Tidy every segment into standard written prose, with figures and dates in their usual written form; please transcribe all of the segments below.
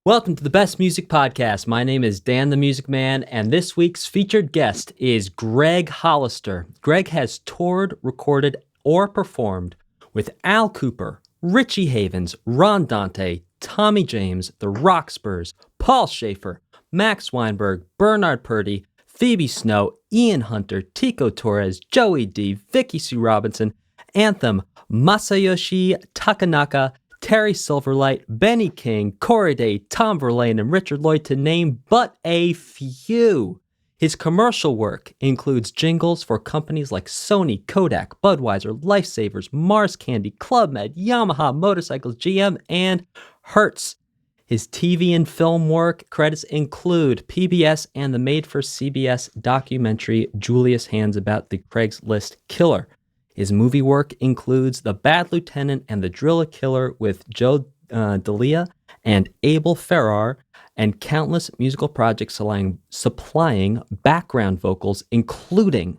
Welcome to the Best Music Podcast. My name is Dan the Music Man, and this week's featured guest is Gregg Hollister. Gregg has toured, recorded, or performed with Al Kooper, Richie Havens, Ron Dante, Tommy James, the Rockspurs, Paul Schaefer, Max Weinberg, Bernard Purdie, Phoebe Snow, Ian Hunter, Tico Torres, Joey D, Vicki Sue Robinson, Anthem, Masayoshi Takanaka, Terry Silverlight, Benny King, Cory, Daye, Tom Verlaine, and Richard Lloyd, to name but a few. His commercial work includes jingles for companies like Sony, Kodak, Budweiser, Lifesavers, Mars Candy, Club Med, Yamaha Motorcycles, GM, and Hertz. His TV and film work credits include PBS and the made-for-CBS documentary Julissas Hands about the Craigslist killer. His movie work includes The Bad Lieutenant and The Driller Killer with Joe Delia and Abel Ferrar, and countless musical projects supplying background vocals, including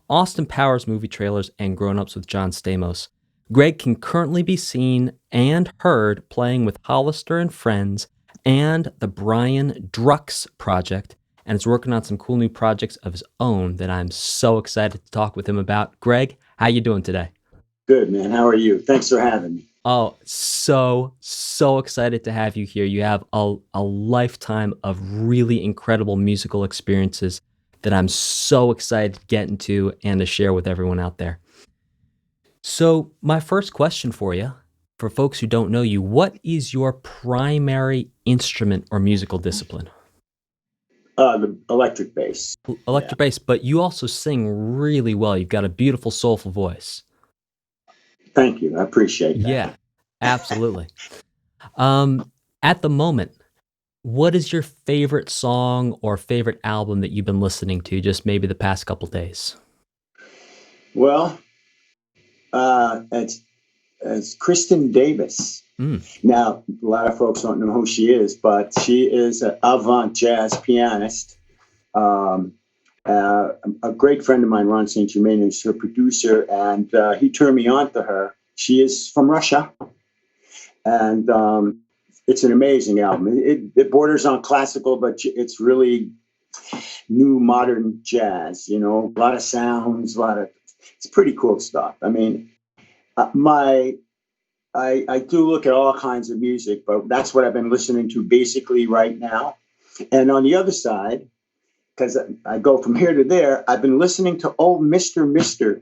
Austin Powers movie trailers and Grown Ups with John Stamos. Gregg can currently be seen and heard playing with Hollister and Friends and the Brian Drux Project, and is working on some cool new projects of his own that I'm so excited to talk with him about. Gregg, how you doing today? Good, man. How are you? Thanks for having me. Oh, so excited to have you here. You have a lifetime of really incredible musical experiences that I'm so excited to get into and to share with everyone out there. So my first question for you, for folks who don't know you, what is your primary instrument or musical discipline? The electric bass. Electric bass, but you also sing really well. You've got a beautiful, soulful voice. Thank you. I appreciate that. Yeah, absolutely. At the moment, what is your favorite song or favorite album that you've been listening to just maybe the past couple days? Well, it's Kristen Davis. Now, a lot of folks don't know who she is, but she is an avant jazz pianist. A great friend of mine, Ron St. Germain, is her producer, and he turned me on to her. She is from Russia, and it's an amazing album. It borders on classical, but it's really new modern jazz, a lot of sounds, it's pretty cool stuff. I mean, I do look at all kinds of music, but that's what I've been listening to basically right now. And on the other side, because I go from here to there, I've been listening to old Mr.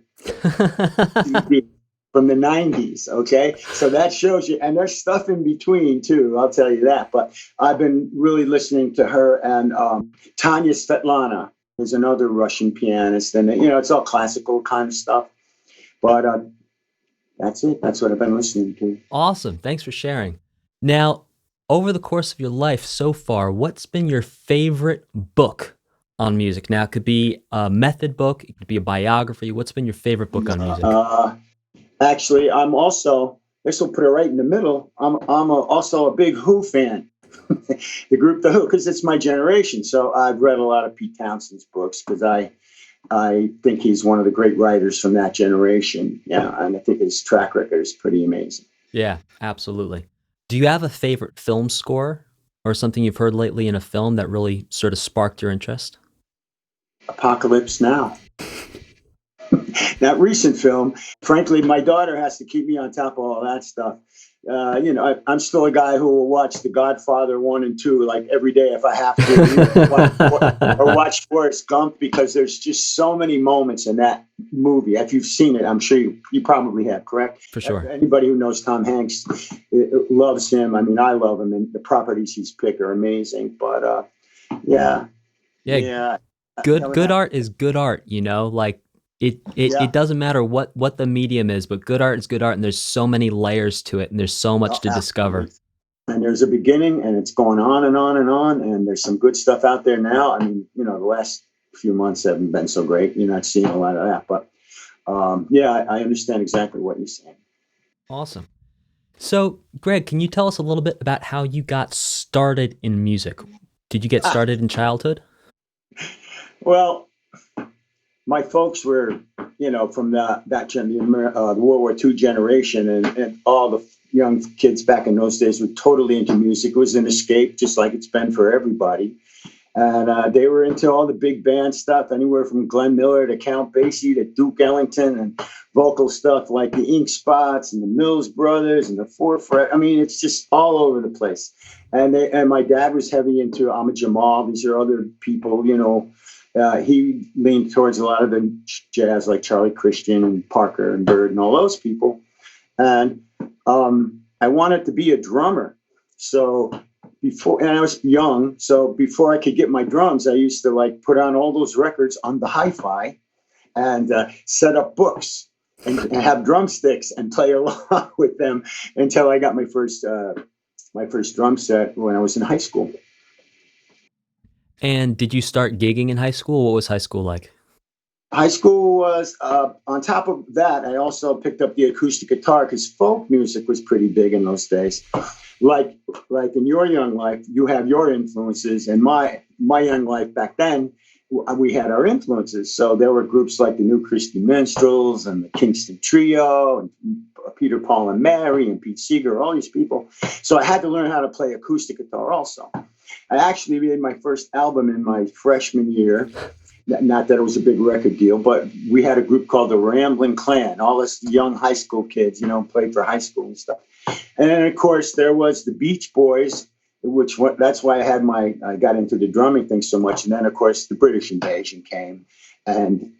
CD from the 90s, okay? So that shows you, and there's stuff in between too, I'll tell you that. But I've been really listening to her, and Tanya Svetlana is another Russian pianist, and it's all classical kind of stuff. But that's it. That's what I've been listening to. Awesome. Thanks for sharing. Now, over the course of your life so far, what's been your favorite book on music? Now, it could be a method book. It could be a biography. What's been your favorite book on music? Actually, I'm also, this will put it right in the middle, I'm also a big Who fan. The group The Who, because it's my generation. So I've read a lot of Pete Townshend's books because I think he's one of the great writers from that generation. Yeah, and I think his track record is pretty amazing. Yeah, absolutely. Do you have a favorite film score or something you've heard lately in a film that really sort of sparked your interest? Apocalypse Now. That recent film, frankly, my daughter has to keep me on top of all that stuff. I'm still a guy who will watch The Godfather 1 and 2 like every day if I have to, or watch Forrest Gump, because there's just so many moments in that movie. If you've seen it, I'm sure you probably have, correct? For sure. Anybody who knows Tom Hanks loves him. I mean, I love him, and the properties he's picked are amazing. But yeah. Good art is good art, like. It doesn't matter what the medium is, but good art is good art, and there's so many layers to it, and there's so much to discover. And there's a beginning, and it's going on and on and on, and there's some good stuff out there now. I mean, the last few months haven't been so great. You're not seeing a lot of that, but I understand exactly what you're saying. Awesome. So, Gregg, can you tell us a little bit about how you got started in music? Did you get started in childhood? Well, my folks were, from the World War II generation, and all the young kids back in those days were totally into music. It was an escape, just like it's been for everybody. And they were into all the big band stuff, anywhere from Glenn Miller to Count Basie to Duke Ellington, and vocal stuff like the Ink Spots and the Mills Brothers and the Four Fret. I mean, it's just all over the place. And my dad was heavy into Ahmad Jamal. These are other people, you know. He leaned towards a lot of the jazz, like Charlie Christian and Parker and Bird and all those people. And I wanted to be a drummer. And I was young, so before I could get my drums, I used to like put on all those records on the hi-fi and set up books and have drumsticks and play along with them until I got my first drum set when I was in high school. And did you start gigging in high school? What was high school like? High school was, on top of that, I also picked up the acoustic guitar because folk music was pretty big in those days. Like in your young life, you have your influences, and my young life back then, we had our influences. So there were groups like the New Christy Minstrels and the Kingston Trio and Peter, Paul, and Mary and Pete Seeger, all these people. So I had to learn how to play acoustic guitar also. I actually made my first album in my freshman year. Not that it was a big record deal, but we had a group called the Ramblin' Clan. All us young high school kids, you know, played for high school and stuff. And then, of course, there was the Beach Boys, that's why I got into the drumming thing so much. And then, of course, the British invasion came, and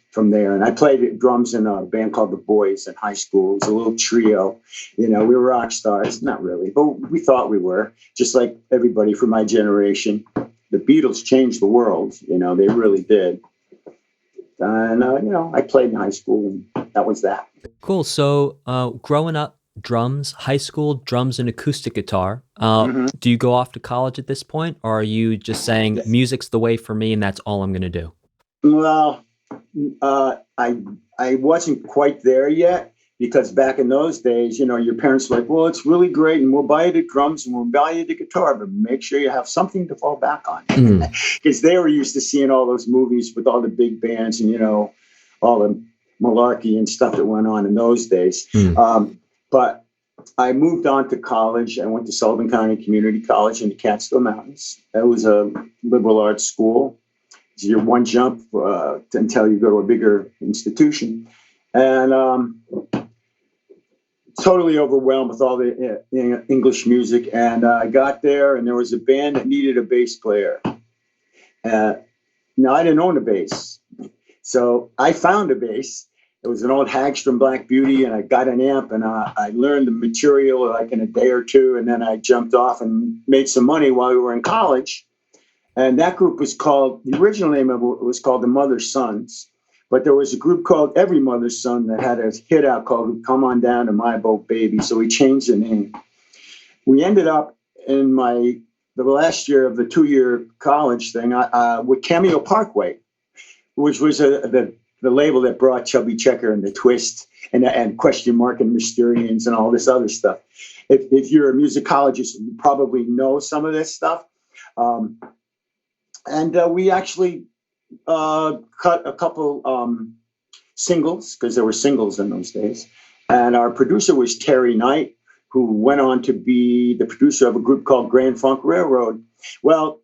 from there, and I played drums in a band called the Boys in high school. It was a little trio. You know, we were rock stars, not really, but we thought we were, just like everybody from my generation. The Beatles changed the world, you know, they really did. And, you know, I played in high school, and that was that. Cool. So growing up, drums, high school, drums and acoustic guitar. Do you go off to college at this point, or are you just saying music's the way for me and that's all I'm going to do? Well, I wasn't quite there yet, because back in those days, you know, your parents were like, well, it's really great, and we'll buy you the drums and we'll buy you the guitar, but make sure you have something to fall back on. Because they were used to seeing all those movies with all the big bands and, you know, all the malarkey and stuff that went on in those days. But I moved on to college. I went to Sullivan County Community College in the Catskill Mountains. That was a liberal arts school. It's your one jump until you go to a bigger institution. And totally overwhelmed with all the English music. And I got there, and there was a band that needed a bass player. Now, I didn't own a bass. So I found a bass. It was an old Hagstrom Black Beauty, and I got an amp, and I learned the material like in a day or two, and then I jumped off and made some money while we were in college. And that group was called, the original name of it was called the Mother's Sons, but there was a group called Every Mother's Son that had a hit out called Come On Down to My Boat Baby, so we changed the name. We ended up in the last year of the 2-year college thing with Cameo Parkway, which was the label that brought Chubby Checker and the Twist and Question Mark and Mysterians and all this other stuff. If you're a musicologist, you probably know some of this stuff. And we actually cut a couple singles, because there were singles in those days. And our producer was Terry Knight, who went on to be the producer of a group called Grand Funk Railroad. Well,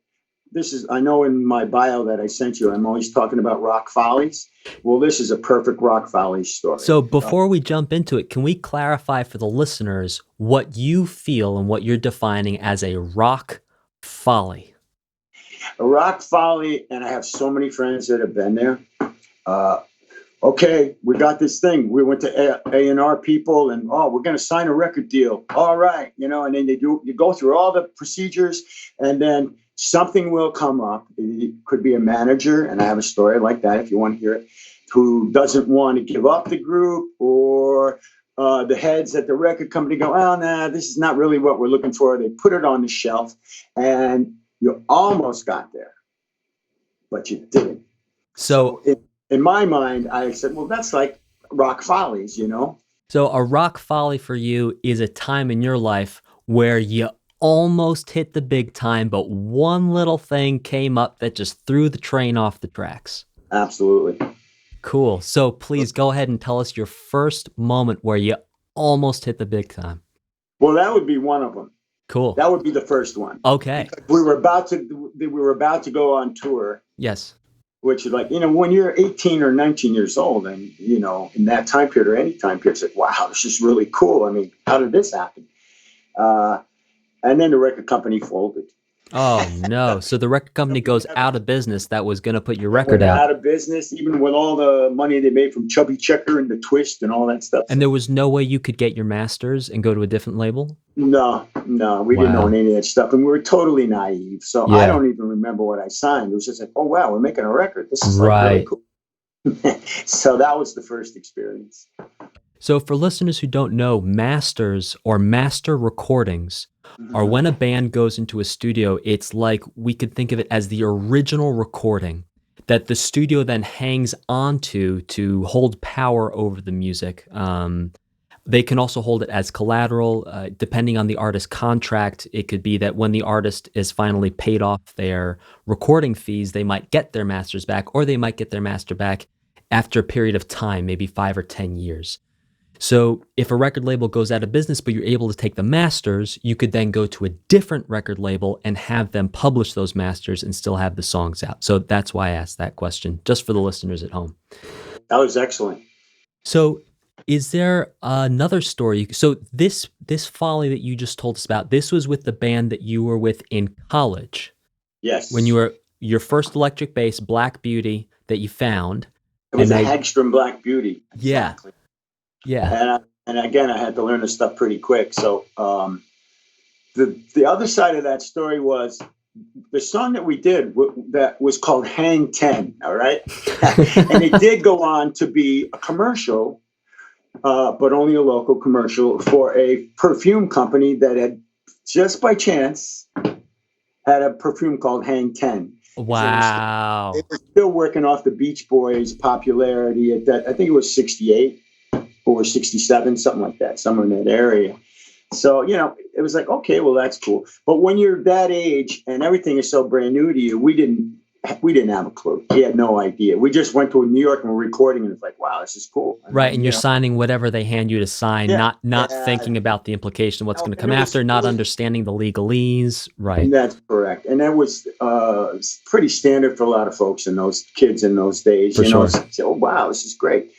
I know in my bio that I sent you, I'm always talking about Rock Follies. Well, this is a perfect Rock Follies story. So before we jump into it, can we clarify for the listeners what you feel and what you're defining as a rock folly? A rock folly, and I have so many friends that have been there. Okay, we got this thing. We went to A&R people, and we're going to sign a record deal. All right, you know, and then you go through all the procedures, and then something will come up. It could be a manager, and I have a story like that if you want to hear it, who doesn't want to give up the group, or the heads at the record company go, oh, nah, this is not really what we're looking for. They put it on the shelf, and you almost got there, but you didn't. So in my mind, I said, well, that's like Rock Follies, you know? So a rock folly for you is a time in your life where you almost hit the big time, but one little thing came up that just threw the train off the tracks. Absolutely. Cool. So please go ahead and tell us your first moment where you almost hit the big time. Well, that would be one of them. Cool. That would be the first one. Okay. Because we were about to go on tour. Yes. Which is like, when you're 18 or 19 years old and, in that time period or any time period, it's like, wow, this is really cool. I mean, how did this happen? And then the record company folded. Oh, no. So the record company goes out of business that was going to put your record out. Out of business, even with all the money they made from Chubby Checker and the Twist and all that stuff. And there was no way you could get your masters and go to a different label? No, we didn't own any of that stuff. And we were totally naive. So I don't even remember what I signed. It was just like, oh, wow, we're making a record. This is really cool. So that was the first experience. So for listeners who don't know, masters or master recordings are when a band goes into a studio, it's like we could think of it as the original recording that the studio then hangs onto to hold power over the music. They can also hold it as collateral. Depending on the artist's contract, it could be that when the artist is finally paid off their recording fees, they might get their masters back, or they might get their master back after a period of time, maybe 5 or 10 years. So if a record label goes out of business, but you're able to take the masters, you could then go to a different record label and have them publish those masters and still have the songs out. So that's why I asked that question, just for the listeners at home. That was excellent. So is there another story? So this Folly that you just told us about, this was with the band that you were with in college. Yes. When you were your first electric bass, Black Beauty, that you found. It was a Hagstrom Black Beauty. Exactly. Yeah. And again, I had to learn this stuff pretty quick. So the other side of that story was the song that we did that was called Hang 10, all right? And it did go on to be a commercial, but only a local commercial for a perfume company that had, just by chance, had a perfume called Hang 10. Wow. So it was still working off the Beach Boys' popularity at that. I think it was 68 or 67, something like that, somewhere in that area. So, it was like, okay, well, that's cool. But when you're that age and everything is so brand new to you, we didn't have a clue. We had no idea. We just went to New York and were recording, and it's like, wow, this is cool. Right, and you're signing whatever they hand you to sign, not thinking about the implication, what's going to come after, not understanding the legalese. Right. And that's correct. And that was pretty standard for a lot of folks and those kids in those days. For sure. So, oh, wow, this is great.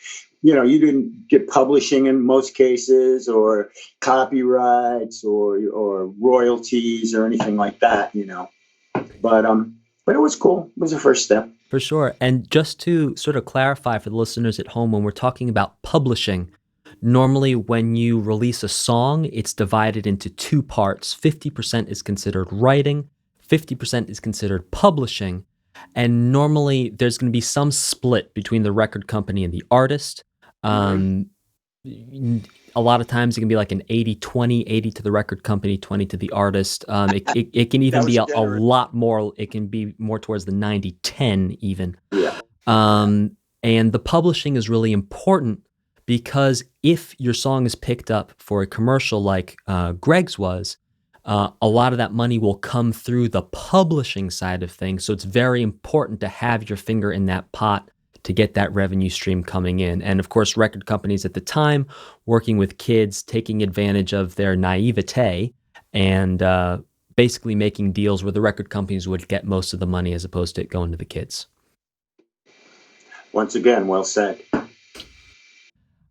You didn't get publishing in most cases, or copyrights, or royalties, or anything like that. But it was cool. It was the first step. For sure. And just to sort of clarify for the listeners at home, when we're talking about publishing, normally when you release a song, it's divided into two parts. 50% is considered writing, 50% is considered publishing. And normally there's going to be some split between the record company and the artist. A lot of times it can be like an 80-20, 80 to the record company, 20 to the artist. It can even be a lot more. It can be more towards the 90-10 even. Yeah. And the publishing is really important because if your song is picked up for a commercial like Gregg's was, a lot of that money will come through the publishing side of things. So it's very important to have your finger in that pot to get that revenue stream coming in. And of course, record companies at the time working with kids, taking advantage of their naivete and basically making deals where the record companies would get most of the money as opposed to it going to the kids. Once again, well said.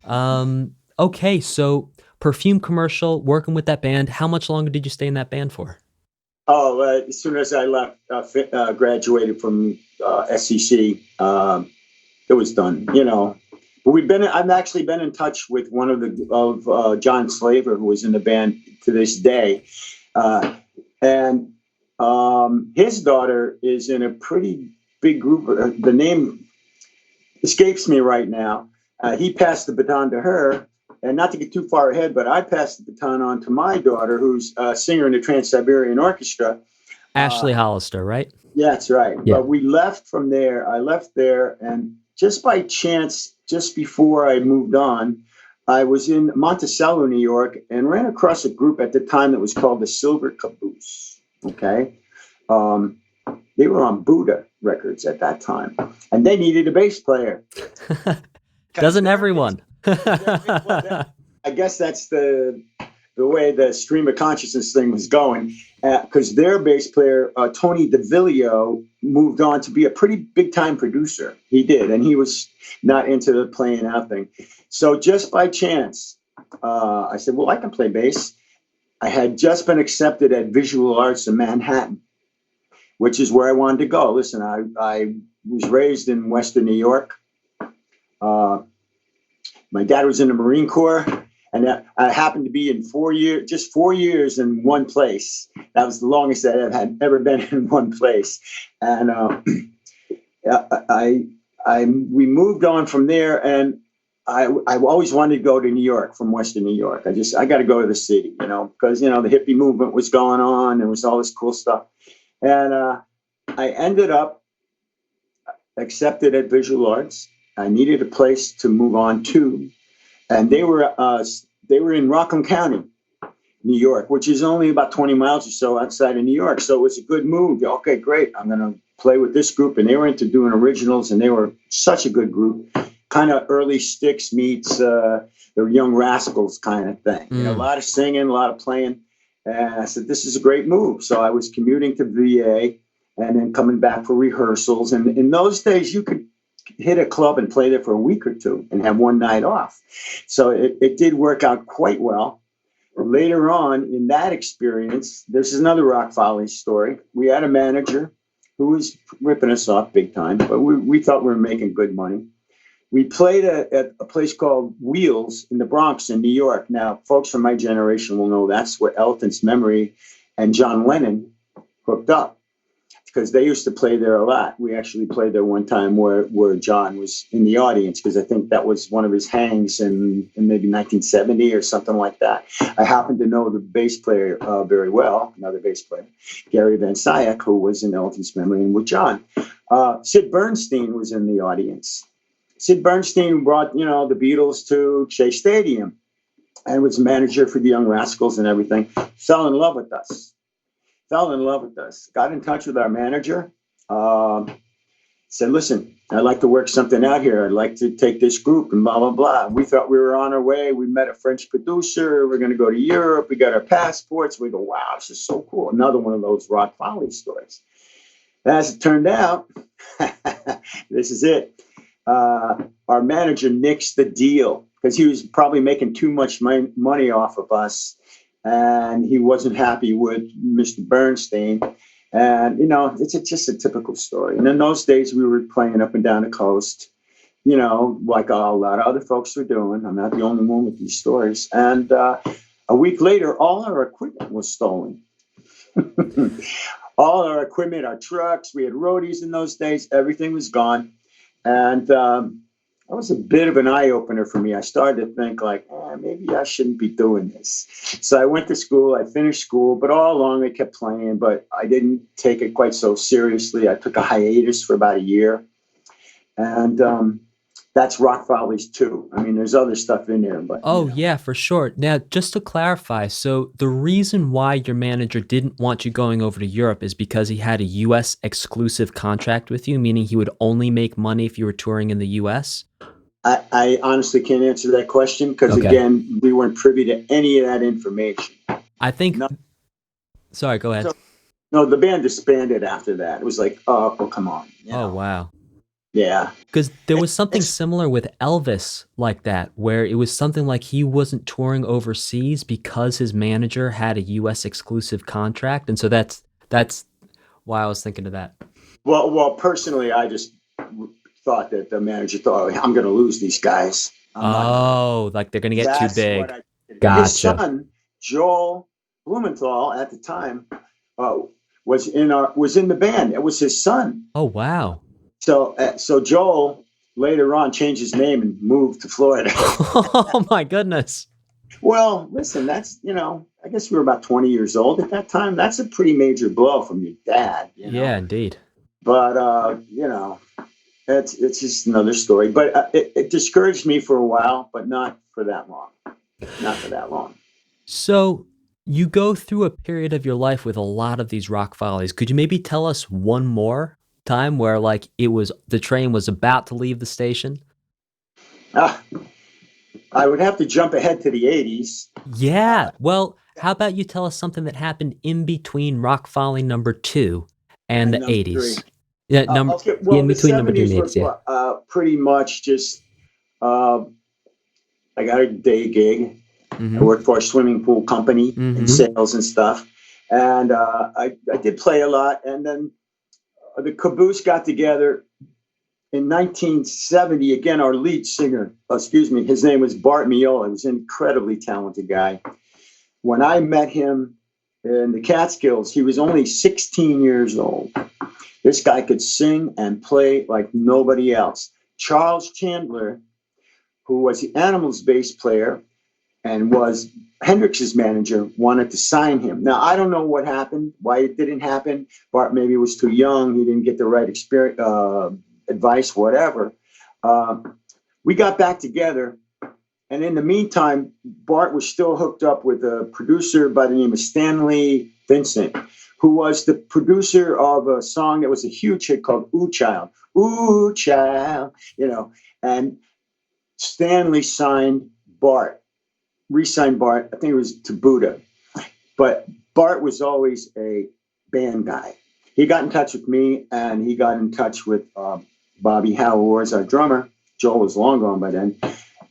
Okay, so perfume commercial, working with that band. How much longer did you stay in that band for? Oh, as soon as I left, graduated from SEC, it was done. But I've actually been in touch with one of John Slaver, who was in the band to this day, and his daughter is in a pretty big group. The name escapes me right now. He passed the baton to her. And not to get too far ahead, but I passed the baton on to my daughter, who's a singer in the Trans-Siberian Orchestra. Ashley Hollister, right? Yeah, that's right. Yeah. But we left from there. I left there, and just by chance, just before I moved on, I was in Monticello, New York, and ran across a group at the time that was called the Silver Caboose. Okay? They were on Buddha Records at that time, and they needed a bass player. Doesn't everyone? I guess that's the the stream of consciousness thing was going, because their bass player, Tony DeVillio, moved on to be a pretty big time producer. He did, and he was not into the playing out thing. So just by chance, I said, well, I can play bass. I had just been accepted at Visual Arts in Manhattan, which is where I wanted to go. Listen, I was raised in Western New York. My dad was in the Marine Corps, and I happened to be in 4 years in one place. That was the longest I had ever been in one place. And we moved on from there, and I always wanted to go to New York from Western New York. I got to go to the city, because, the hippie movement was going on. There was all this cool stuff. And I ended up accepted at Visual Arts. I needed a place to move on to. And they were in Rockland County, New York, which is only about 20 miles or so outside of New York. So it was a good move. Okay, great. I'm going to play with this group. And they were into doing originals, and they were such a good group. Kind of early Styx meets the Young Rascals kind of thing. A lot of singing, a lot of playing. And I said, this is a great move. So I was commuting to VA and then coming back for rehearsals. And in those days, you could hit a club and play there for a week or two and have one night off. So it did work out quite well. Later on in that experience, this is another Rock Follies story. We had a manager who was ripping us off big time, but we thought we were making good money. We played at a place called Wheels in the Bronx in New York. Now, folks from my generation will know that's where Elton's Memory and John Lennon hooked up, because they used to play there a lot. We actually played there one time where John was in the audience, because I think that was one of his hangs in maybe 1970 or something like that. I happen to know the bass player very well, another bass player, Gary Van Syak, who was in Elton's Memory and with John. Sid Bernstein was in the audience. Sid Bernstein brought, the Beatles to Shea Stadium and was manager for the Young Rascals and everything. Fell in love with us. Got in touch with our manager. Said, listen, I'd like to work something out here. I'd like to take this group and blah, blah, blah. We thought we were on our way. We met a French producer. We're going to go to Europe. We got our passports. We go, wow, this is so cool. Another one of those Rock Follies stories. As it turned out, this is it. Our manager nixed the deal because he was probably making too much money off of us, and he wasn't happy with Mr. Bernstein. And, it's just a typical story. And in those days, we were playing up and down the coast, like a lot of other folks were doing. I'm not the only one with these stories. And a week later, all our equipment was stolen. All our equipment, our trucks, we had roadies in those days, everything was gone. And that was a bit of an eye-opener for me. I started to think maybe I shouldn't be doing this. So I went to school, I finished school, but all along I kept playing, but I didn't take it quite so seriously. I took a hiatus for about a year. And that's Rock Follies too. I mean, there's other stuff in there. But yeah, for sure. Now, just to clarify, so the reason why your manager didn't want you going over to Europe is because he had a U.S. exclusive contract with you, meaning he would only make money if you were touring in the U.S.? I honestly can't answer that question because, again, we weren't privy to any of that information. I think... No. Sorry, go ahead. No, the band disbanded after that. It was like, oh come on. Oh, wow. Yeah. Because there was something similar with Elvis like that, where it was something like he wasn't touring overseas because his manager had a U.S. exclusive contract. And so that's why I was thinking of that. Well, personally, I just thought that the manager thought, I'm going to lose these guys. Like they're going to get too big. Gotcha. His son, Joel Blumenthal, at the time, was in the band. It was his son. Oh, wow. So Joel later on changed his name and moved to Florida. Oh my goodness. Well, listen, that's, I guess we were about 20 years old at that time. That's a pretty major blow from your dad. Yeah, indeed. But, it's just another story. But it discouraged me for a while, but not for that long. So you go through a period of your life with a lot of these Rock Follies. Could you maybe tell us one more time where the train was about to leave the station? I I would have to jump ahead to the 80s. Yeah. Well, how about you tell us something that happened in between Rock Folly #2 and the number 80s? 3. Yeah, Okay. Well, in the between number 3 and 70s the 80s, yeah. were pretty much just. I got a day gig. I worked for a swimming pool company in sales and stuff, and I did play a lot. And then the Caboose got together in 1970. Again, our lead singer, his name was Bart Miola. He was an incredibly talented guy. When I met him in the Catskills, he was only 16 years old. This guy could sing and play like nobody else. Charles Chandler, who was the Animals bass player and was Hendrix's manager, wanted to sign him. Now, I don't know what happened, why it didn't happen. Bart maybe was too young. He didn't get the right advice, whatever. We got back together. And in the meantime, Bart was still hooked up with a producer by the name of Stanley Vincent, who was the producer of a song that was a huge hit called Ooh Child. Ooh Child, and Stanley signed Bart, re-signed Bart. I think it was to Buddha. But Bart was always a band guy. He got in touch with me, and he got in touch with Bobby Howe, who was our drummer. Joel was long gone by then.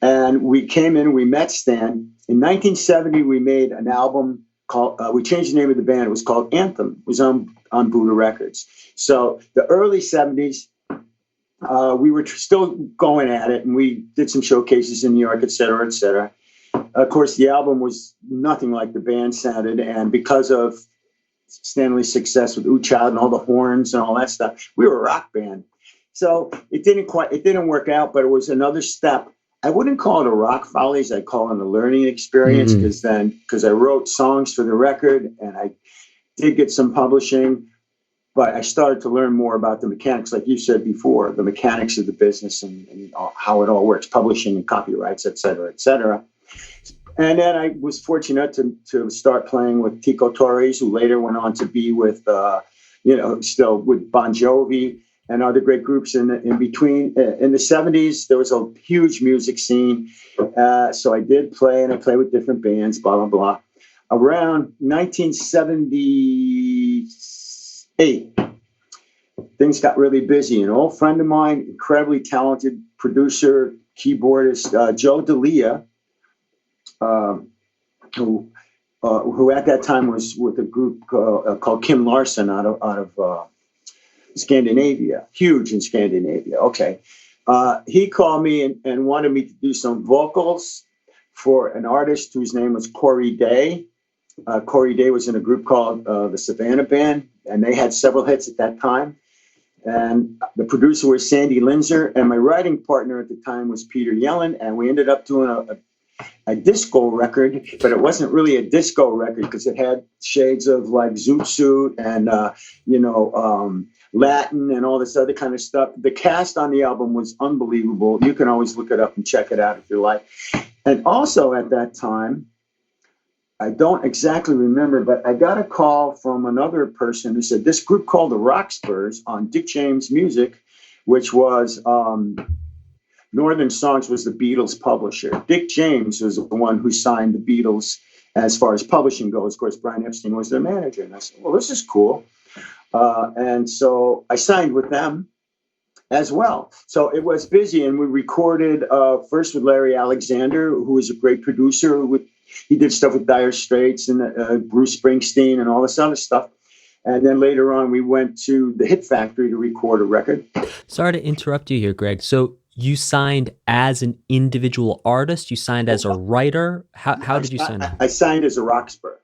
And we came in, we met Stan. In 1970, we made an album called, we changed the name of the band. It was called Anthem. It was on Buddha Records. So the early 70s, we were still going at it, and we did some showcases in New York, et cetera, et cetera. Of course, the album was nothing like the band sounded, and because of Stanley's success with Ooh Child and all the horns and all that stuff, we were a rock band. So it didn't work out, but it was another step. I wouldn't call it a Rock Follies. I'd call it a learning experience because I wrote songs for the record and I did get some publishing, but I started to learn more about the mechanics, like you said before, the mechanics of the business and how it all works, publishing and copyrights, et cetera, et cetera. And then I was fortunate to start playing with Tico Torres, who later went on to be with, still with Bon Jovi and other great groups in between. In the 70s, there was a huge music scene. So I did play, and I played with different bands, blah, blah, blah. Around 1978, things got really busy. An old friend of mine, incredibly talented producer, keyboardist, Joe Delia, who at that time was with a group called Kim Larson out of Scandinavia, huge in Scandinavia. Okay. He called me and wanted me to do some vocals for an artist whose name was Corey Daye. Corey Daye was in a group called the Savannah Band, and they had several hits at that time. And the producer was Sandy Linzer, and my writing partner at the time was Peter Yellen, and we ended up doing a disco record, but it wasn't really a disco record because it had shades of like Zoot Suit and Latin and all this other kind of stuff. The cast on the album was unbelievable. You can always look it up and check it out if you like. And also at that time, I don't exactly remember, but I got a call from another person who said this group called the Rockspurs on Dick James Music, which was Northern Songs was the Beatles publisher. Dick James was the one who signed the Beatles as far as publishing goes. Of course, Brian Epstein was their manager. And I said, well, this is cool. And so I signed with them as well. So it was busy, and we recorded first with Larry Alexander, who was a great producer. He did stuff with Dire Straits and Bruce Springsteen and all this other stuff. And then later on, we went to the Hit Factory to record a record. Sorry to interrupt you here, Greg. So you signed as an individual artist? You signed as a writer? How did you sign that? I signed as a Rockspur.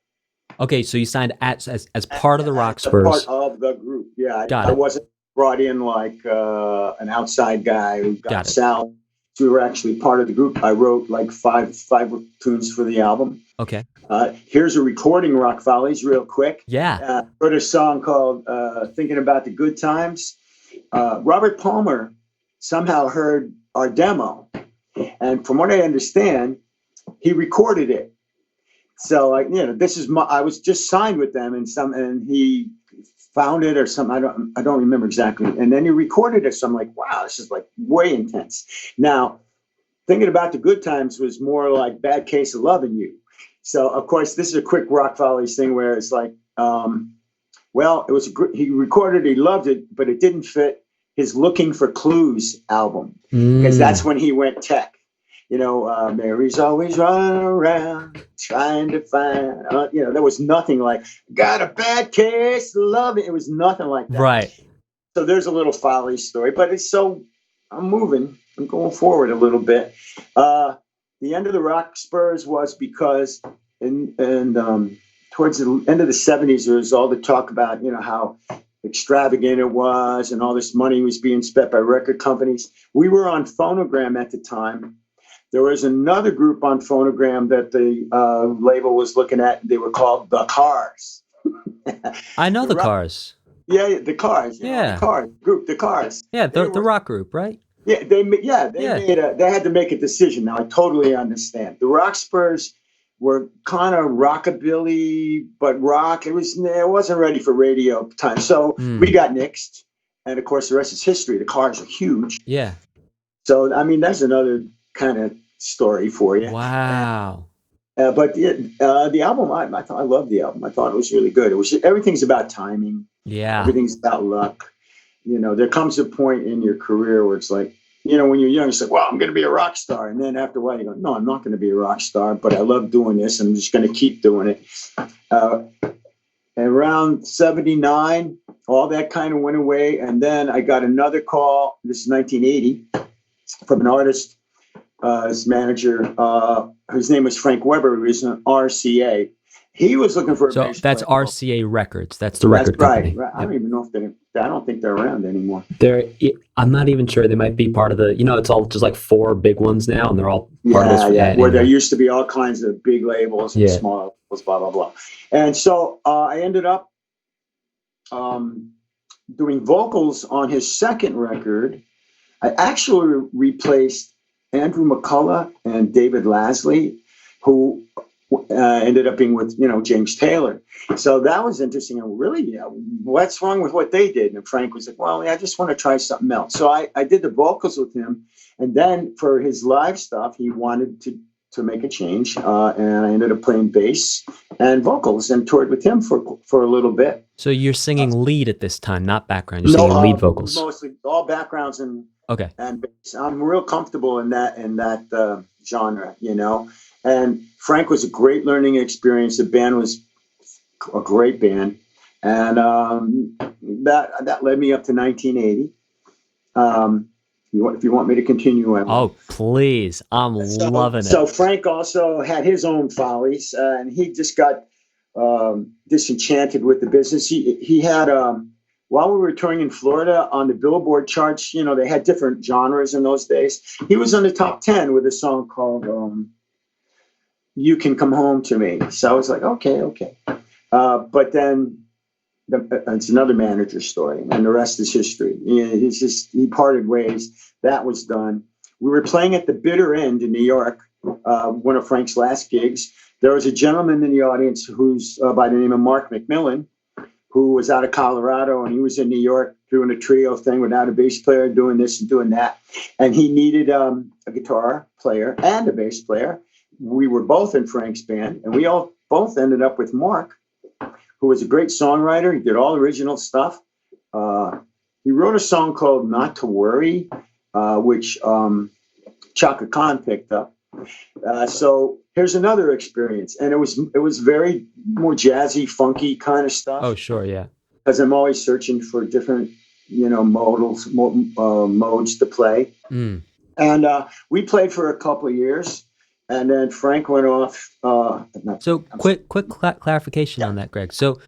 Okay, so you signed as part of the Rockspurs. Part of the group, yeah. I wasn't brought in like an outside guy who got Sal. So we were actually part of the group. I wrote like five tunes for the album. Okay. Here's a recording, Rock Follies, real quick. Yeah. Wrote a song called Thinking About the Good Times. Robert Palmer somehow heard our demo. And from what I understand, he recorded it. So I was just signed with them and he found it or something. I don't remember exactly. And then he recorded it. So I'm like, wow, this is like way intense. Now, Thinking About the Good Times was more like Bad Case of Loving You. So, of course, this is a quick Rock Follies thing where it's like, well, it was he recorded, he loved it, but it didn't fit his Looking for Clues album, because that's when he went tech. Mary's always running around trying to find, there was nothing like, got a bad case of loving. It was nothing like that. Right. So there's a little Folly story, but I'm moving. I'm going forward a little bit. The end of the Rockspurs was because towards the end of the 70s, there was all the talk about, how extravagant it was and all this money was being spent by record companies. We were on Phonogram at the time. There was another group on Phonogram that the label was looking at. They were called The Cars. I know the Cars. Yeah, the Cars. Yeah, the Cars group, the Cars. Yeah, the rock group, right? Yeah, they had to make a decision. Now I totally understand. The Rockspurs were kind of rockabilly, but rock. It wasn't ready for radio time, so we got nixed. And of course, the rest is history. The Cars are huge. Yeah. So I mean, that's another kind of story for you. Wow. But the album, I loved the album. I thought it was really good. Everything's about timing. Yeah. Everything's about luck. There comes a point in your career where it's like, when you're young, it's like, well, I'm going to be a rock star. And then after a while, you go, no, I'm not going to be a rock star, but I love doing this. And I'm just going to keep doing it. Around 79, all that kind of went away. And then I got another call. This is 1980 from an artist, his manager, whose name was Frank Weber, who was an RCA. He was looking for a bass that's player. RCA Records. That's the record company. Right. I don't even know if I don't think they're around anymore. I'm not even sure. They might be part of the, it's all just like 4 big ones now, and they're all part of this. Yeah, where there used to be all kinds of big labels and small labels, blah, blah, blah. And so I ended up doing vocals on his second record. I actually replaced Andrew McCullough and David Lasley, who ended up being with, James Taylor. So that was interesting. And really, what's wrong with what they did? And Frank was like, well, I just want to try something else. So I did the vocals with him. And then for his live stuff, he wanted to make a change. And I ended up playing bass and vocals and toured with him for a little bit. So you're singing lead at this time, not background. You're singing lead vocals. Mostly all backgrounds and bass. I'm real comfortable in that genre, And Frank was a great learning experience. The band was a great band, and that led me up to 1980. If you want me to continue, please! I'm loving it. So Frank also had his own Follies, and he just got disenchanted with the business. He had while we were touring in Florida on the Billboard charts, they had different genres in those days. He was on the top 10 with a song called You Can Come Home to Me. So I was like, okay. But then it's another manager story, and the rest is history. He parted ways. That was done. We were playing at the Bitter End in New York, one of Frank's last gigs. There was a gentleman in the audience who's by the name of Mark McMillan, who was out of Colorado, and he was in New York doing a trio thing without a bass player, doing this and doing that. And he needed a guitar player and a bass player. We were both in Frank's band, and we all both ended up with Mark, who was a great songwriter. He did all original stuff. He wrote a song called Not to Worry, which Chaka Khan picked up. So here's another experience. And it was very more jazzy, funky kind of stuff. Oh, sure, yeah. Because I'm always searching for different, modes to play. And we played for a couple of years. And then Frank went off. Quick clarification on that, Gregg. So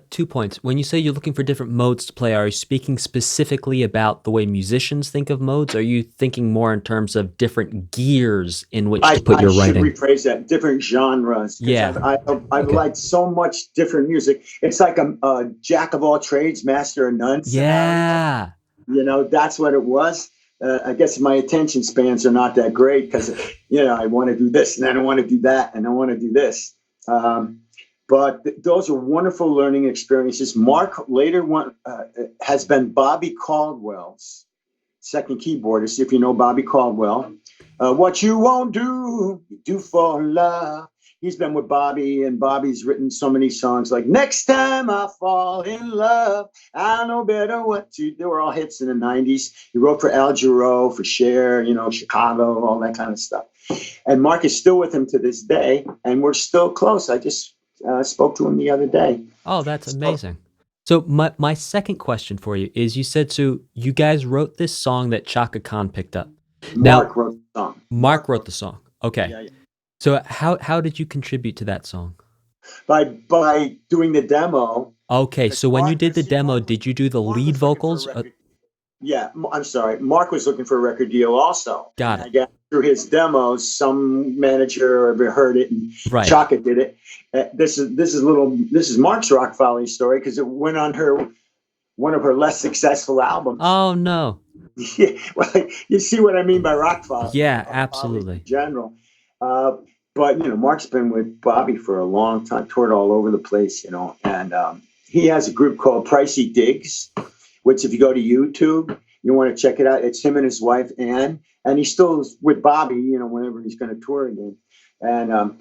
2 points. When you say you're looking for different modes to play, are you speaking specifically about the way musicians think of modes? Or are you thinking more in terms of different gears in which to put your writing? I should rephrase that. Different genres. Yeah. I've liked so much different music. It's like a jack of all trades, master of none. Yeah. That's what it was. I guess my attention spans are not that great because, I want to do this and then I want to do that and I want to do this. But those are wonderful learning experiences. Mark later has been Bobby Caldwell's second keyboardist, if you know Bobby Caldwell. What you won't do, you do for love. He's been with Bobby, and Bobby's written so many songs like Next Time I Fall in Love, I Know Better What to Do. They were all hits in the 90s. He wrote for Al Jarreau, for Cher, Chicago, all that kind of stuff. And Mark is still with him to this day, and we're still close. I just spoke to him the other day. Oh, that's amazing. So my second question for you is, you said, so you guys wrote this song that Chaka Khan picked up. Mark wrote the song. Mark wrote the song. Okay. Yeah. So how did you contribute to that song? By doing the demo. Okay, so when you did the demo, did you do the lead vocals? Yeah, I'm sorry. Mark was looking for a record deal also. Got it. I guess through his demos, some manager heard it, and right. Chaka did it. This is Mark's Rock Follies story, because it went on one of her less successful albums. Oh no. Yeah, well, you see what I mean by Rock Follies. Yeah, absolutely. In general. But Mark's been with Bobby for a long time, toured all over the place, and he has a group called Pricey Digs, which if you go to YouTube, you want to check it out. It's him and his wife, Ann, and he's still with Bobby, whenever he's going to tour again. And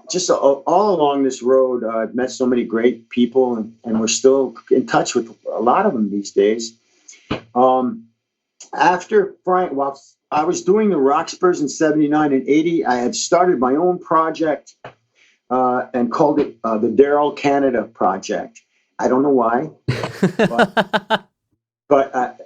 just all along this road, I've met so many great people, and we're still in touch with a lot of them these days. After Frank, while I was doing the Rockspurs in 79 and 80, I had started my own project and called it the Daryl Canada Project. I don't know why, but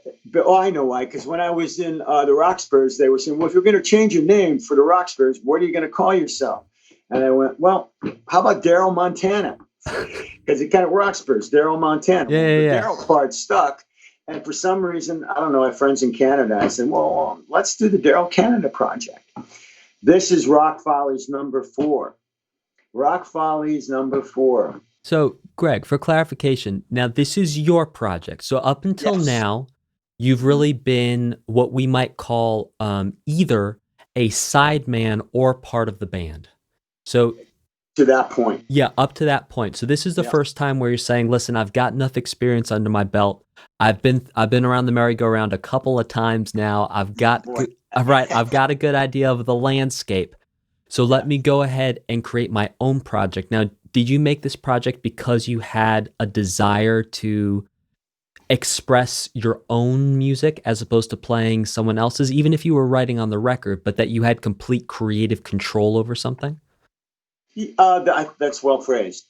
I know why, because when I was in the Rockspurs, they were saying, well, if you're going to change your name for the Rockspurs, what are you going to call yourself? And I went, well, how about Daryl Montana? Because it kind of Rockspurs, Daryl Montana. Yeah. The Daryl part stuck. And for some reason, I don't know, I have friends in Canada. I said, well, let's do the Daryl Canada Project. This is Rock Follies number 4. Rock Follies number 4. So, Gregg, for clarification, now this is your project. So up until now, you've really been what we might call either a sideman or part of the band. So to that point. Yeah, up to that point. So this is the first time where you're saying, listen, I've got enough experience under my belt. I've been around the merry-go-round a couple of times now. I've got a good idea of the landscape. So let me go ahead and create my own project. Now, did you make this project because you had a desire to express your own music as opposed to playing someone else's, even if you were writing on the record, but that you had complete creative control over something? That's well phrased.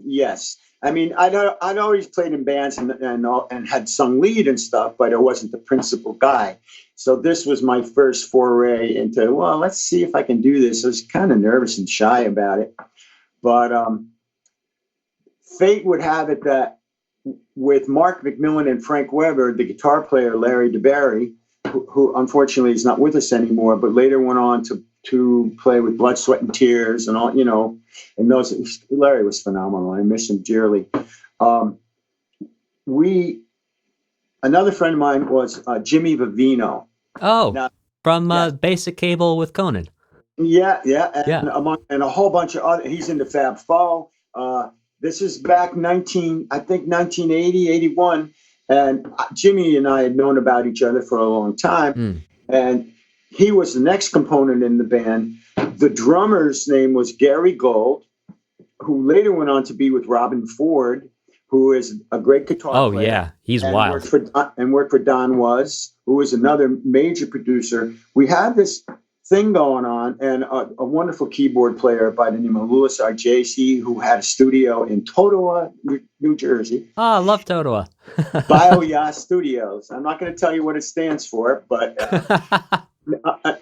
Yes. I mean, I'd always played in bands and had sung lead and stuff, but I wasn't the principal guy. So this was my first foray into, well, let's see if I can do this. I was kind of nervous and shy about it. But fate would have it that with Mark McMillan and Frank Weber, the guitar player, Larry DeBerry, who unfortunately is not with us anymore, but later went on to play with Blood, Sweat, and Tears and all, and Larry was phenomenal. I miss him dearly. Another friend of mine was Jimmy Vivino. Oh, from Basic Cable with Conan. Yeah. And a whole bunch of other, he's into Fab Four. This is back 1980, 81. And Jimmy and I had known about each other for a long time. And he was the next component in the band. The drummer's name was Gary Gold, who later went on to be with Robin Ford, who is a great guitar player. Oh, yeah. He's wild. Worked for Don Was, who was another major producer. We had this thing going on, and a wonderful keyboard player by the name of Louis RJC, who had a studio in Totowa, New Jersey. Oh, I love Totowa. BioYa Studios. I'm not going to tell you what it stands for, but...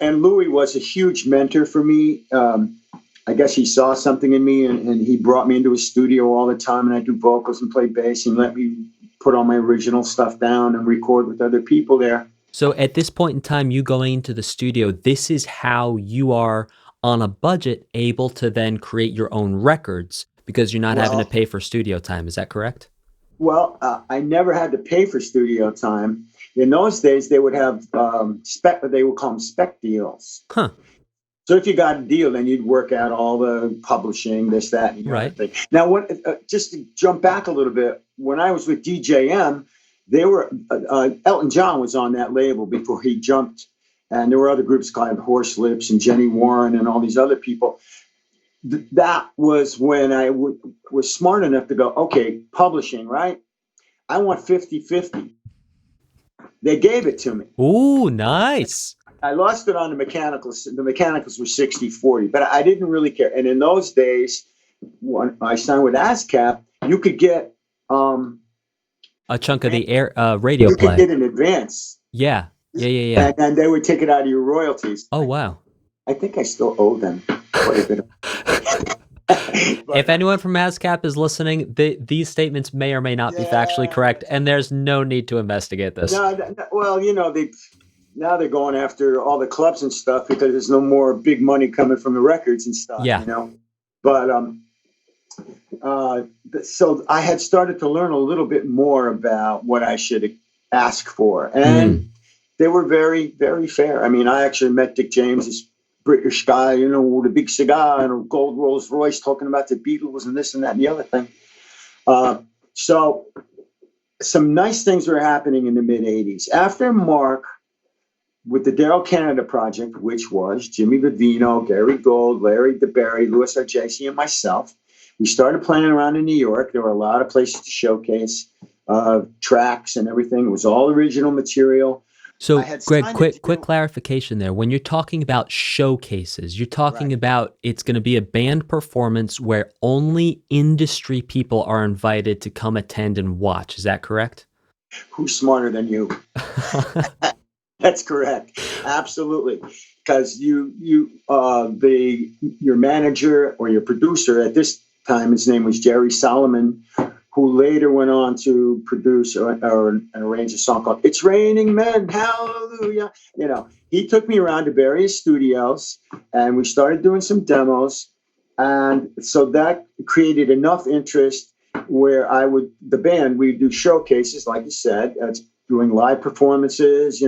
and Louis was a huge mentor for me. I guess he saw something in me, and he brought me into his studio all the time, and I do vocals and play bass, and let me put all my original stuff down and record with other people there. So at this point in time, you going into the studio, this is how you are on a budget able to then create your own records because you're not having to pay for studio time. Is that correct? Well, I never had to pay for studio time. In those days, they would have they would call them spec deals. Huh. So if you got a deal, then you'd work out all the publishing, this, that, and the other thing. Now, just to jump back a little bit, when I was with DJM, they were Elton John was on that label before he jumped, and there were other groups called Horse Lips and Jenny Warren and all these other people. That was when I was smart enough to go, okay, publishing, right? I want 50-50. They gave it to me. Ooh, nice. I lost it on the mechanicals. The mechanicals were 60-40, but I didn't really care. And in those days, when I signed with ASCAP, you could get a chunk of the radio play. You could get in advance. Yeah. And they would take it out of your royalties. Oh, wow. I think I still owe them quite a bit. If anyone from ASCAP is listening, these statements may or may not be factually correct, and there's no need to investigate this. Well, now they're going after all the clubs and stuff because there's no more big money coming from the records and stuff. Yeah. But so I had started to learn a little bit more about what I should ask for, and they were very, very fair. I mean, I actually met Dick James, this British guy, with a big cigar and a gold Rolls Royce, talking about the Beatles and this and that and the other thing. So some nice things were happening in the mid 80s. After Mark, with the Daryl Canada project, which was Jimmy Vivino, Gary Gold, Larry DeBerry, Louis RJC, and myself, we started playing around in New York. There were a lot of places to showcase tracks and everything. It was all original material. So, Greg, quick clarification there. When you're talking about showcases, you're talking about it's going to be a band performance where only industry people are invited to come attend and watch. Is that correct? Who's smarter than you? That's correct. Absolutely. Because your manager or your producer at this time, his name was Jerry Solomon, who later went on to produce or arrange a song called It's Raining Men, Hallelujah. He took me around to various studios and we started doing some demos. And so that created enough interest where the band, we'd do showcases, like you said, doing live performances,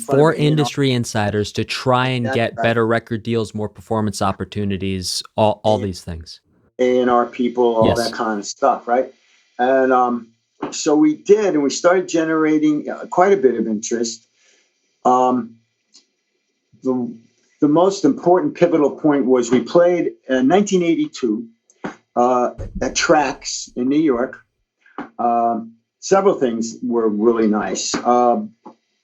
for industry insiders to try and get better record deals, more performance opportunities, all these things. A&R people, all that kind of stuff, right? And so we did, and we started generating quite a bit of interest. The most important pivotal point was we played in 1982 at Trax in New York. Several things were really nice. Al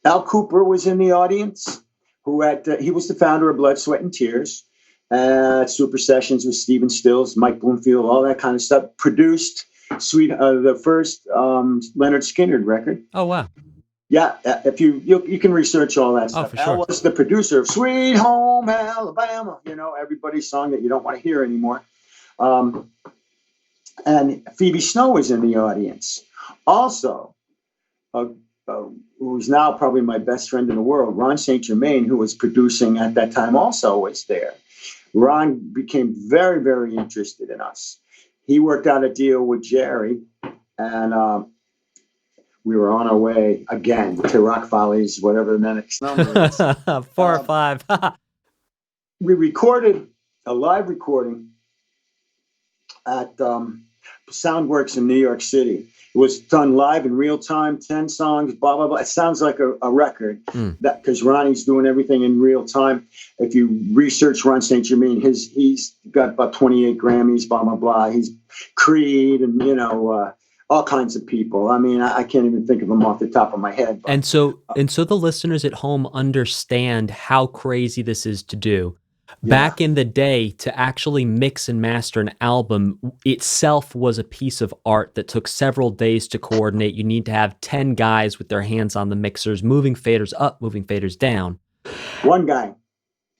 Kooper was in the audience, he was the founder of Blood, Sweat, and Tears. Super Sessions with Stephen Stills, Mike Bloomfield, all that kind of stuff. Produced the first Leonard Skinner record. Oh, wow. Yeah, if you can research all that stuff. Oh, for sure. Al was the producer of Sweet Home Alabama, everybody's song that you don't want to hear anymore. And Phoebe Snow was in the audience. Also, who's now probably my best friend in the world, Ron St. Germain, who was producing at that time, also was there. Ron became very, very interested in us. He worked out a deal with Jerry, and we were on our way again to Rock Follies, whatever the next number is. 4 or 5. We recorded a live recording at Soundworks in New York City. It was done live in real time, 10 songs, blah, blah, blah. It sounds like a record because Ronnie's doing everything in real time. If you research Ron St. Germain, he's got about 28 Grammys, blah, blah, blah. He's Creed and, all kinds of people. I mean, I can't even think of them off the top of my head. But, and so the listeners at home understand how crazy this is to do. Back in the day, to actually mix and master an album itself was a piece of art that took several days to coordinate. You need to have 10 guys with their hands on the mixers, moving faders up, moving faders down. One guy.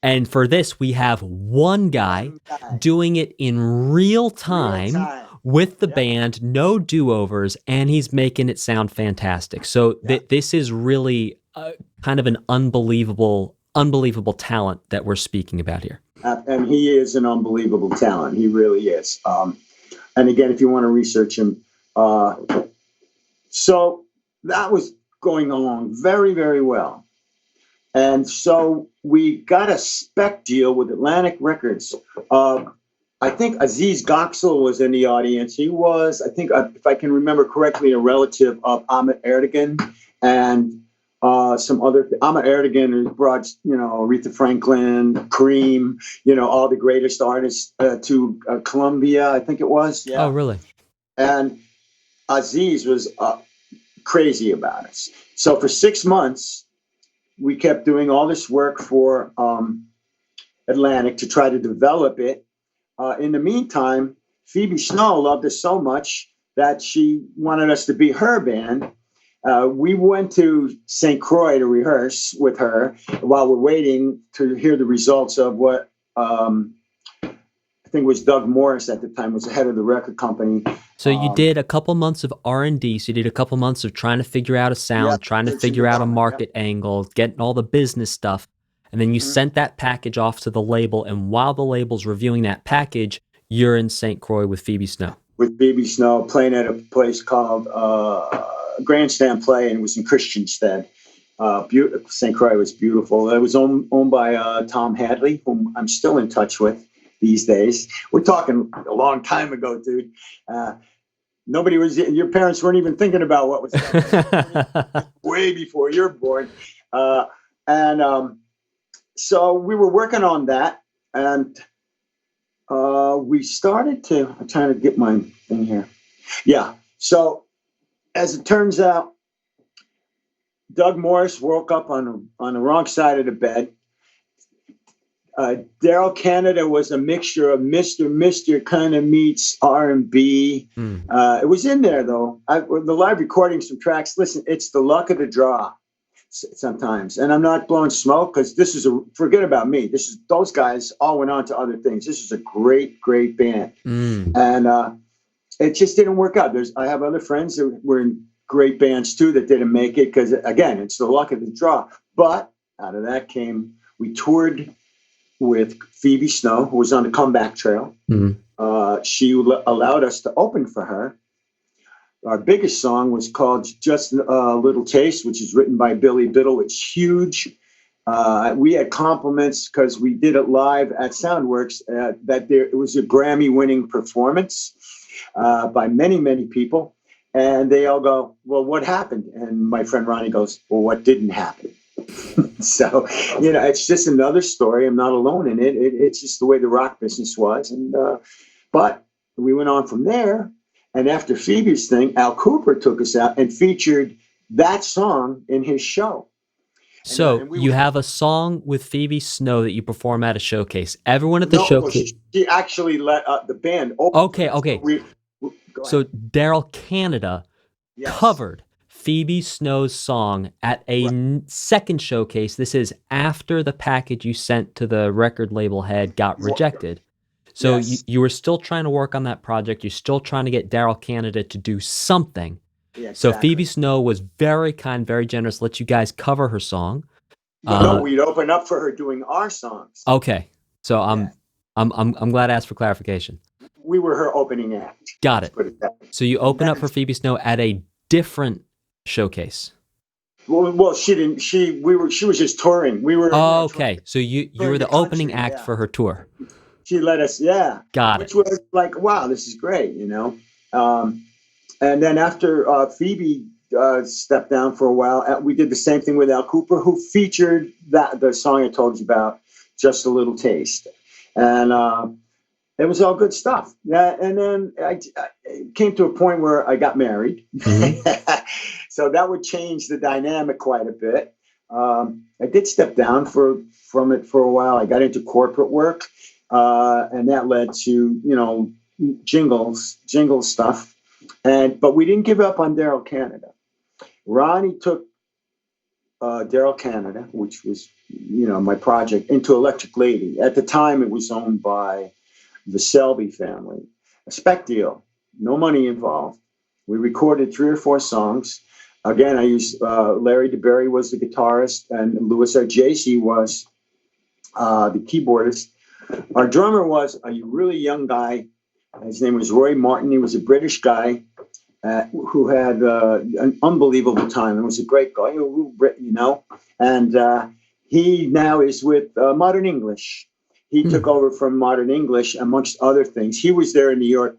And for this, we have one guy doing it in real time with the band, no do-overs, and he's making it sound fantastic. So this is really kind of an unbelievable talent that we're speaking about here. And he is an unbelievable talent. He really is. And again, if you want to research him. So that was going along very, very well. And so we got a spec deal with Atlantic Records. I think Aziz Goxel was in the audience. He was, I think, if I can remember correctly, a relative of Ahmet Erdogan and some other. Ahmet Erdogan brought, Aretha Franklin, Kareem, all the greatest artists to Colombia, I think it was. Yeah. Oh, really? And Aziz was crazy about us. So for 6 months, we kept doing all this work for Atlantic to try to develop it. In the meantime, Phoebe Snow loved us so much that she wanted us to be her band. We went to St. Croix to rehearse with her while we're waiting to hear the results of what I think it was Doug Morris at the time was the head of the record company. So you did a couple months of R&D. So you did a couple months of trying to figure out a sound, trying to figure out a market angle, getting all the business stuff. And then you sent that package off to the label. And while the label's reviewing that package, you're in St. Croix with Phoebe Snow. With Phoebe Snow, playing at a place called Grandstand Play, and it was in Christiansted. St. Croix was beautiful. It was owned by Tom Hadley, whom I'm still in touch with these days. We're talking a long time ago, dude. Nobody was, your parents weren't even thinking about what was happening way before you're born. So we were working on that, and we started to, I'm trying to get my thing here. Yeah. So as it turns out, Doug Morris woke up on the wrong side of the bed. Daryl Canada was a mixture of Mr. kind of meets R&B. It was in there, though. The live recordings, some tracks, listen, it's the luck of the draw sometimes. And I'm not blowing smoke because forget about me. Those guys all went on to other things. This is a great, great band. And it just didn't work out. I have other friends that were in great bands too that didn't make it because, again, it's the luck of the draw. But out of that we toured with Phoebe Snow, who was on the Comeback Trail. She allowed us to open for her. Our biggest song was called Just a Little Taste, which is written by Billy Biddle. It's huge. We had compliments because we did it live at Soundworks it was a Grammy-winning performance by many, many people. And they all go, well, what happened? And my friend Ronnie goes, well, what didn't happen? So, it's just another story. I'm not alone in it. It's just the way the rock business was. And but we went on from there. And after Phoebe's thing, Al Kooper took us out and featured that song in his show. So you have a song with Phoebe Snow that you perform at a showcase. Everyone at the showcase. She actually let the band open. Okay. So Daryl Canada covered Phoebe Snow's song at a second showcase. This is after the package you sent to the record label head got rejected. So you were still trying to work on that project. You're still trying to get Daryl Canada to do something. Yeah, exactly. So Phoebe Snow was very kind, very generous, let you guys cover her song. No, we'd open up for her doing our songs. Okay. So I'm glad I asked for clarification. We were her opening act. Got it. So you open up for Phoebe Snow at a different showcase. Well, she didn't. She was just touring. We were. Oh, okay. So you were the opening act for her tour. She let us, Got it. Which was like, wow, this is great, And then after Phoebe stepped down for a while, we did the same thing with Al Kooper, who featured the song I told you about, Just a Little Taste, and it was all good stuff. Yeah, and then I came to a point where I got married, so that would change the dynamic quite a bit. I did step down from it for a while. I got into corporate work. And that led to, Jingles stuff. But we didn't give up on Daryl Canada. Ronnie took Daryl Canada, which was, my project, into Electric Lady. At the time, it was owned by the Selby family. A spec deal, no money involved. We recorded 3 or 4 songs. Again, I used Larry DeBerry was the guitarist, and Louis R.J.C. was the keyboardist. Our drummer was a really young guy. His name was Roy Martin. He was a British guy who had an unbelievable time. He was a great guy, And he now is with Modern English. He took over from Modern English, amongst other things. He was there in New York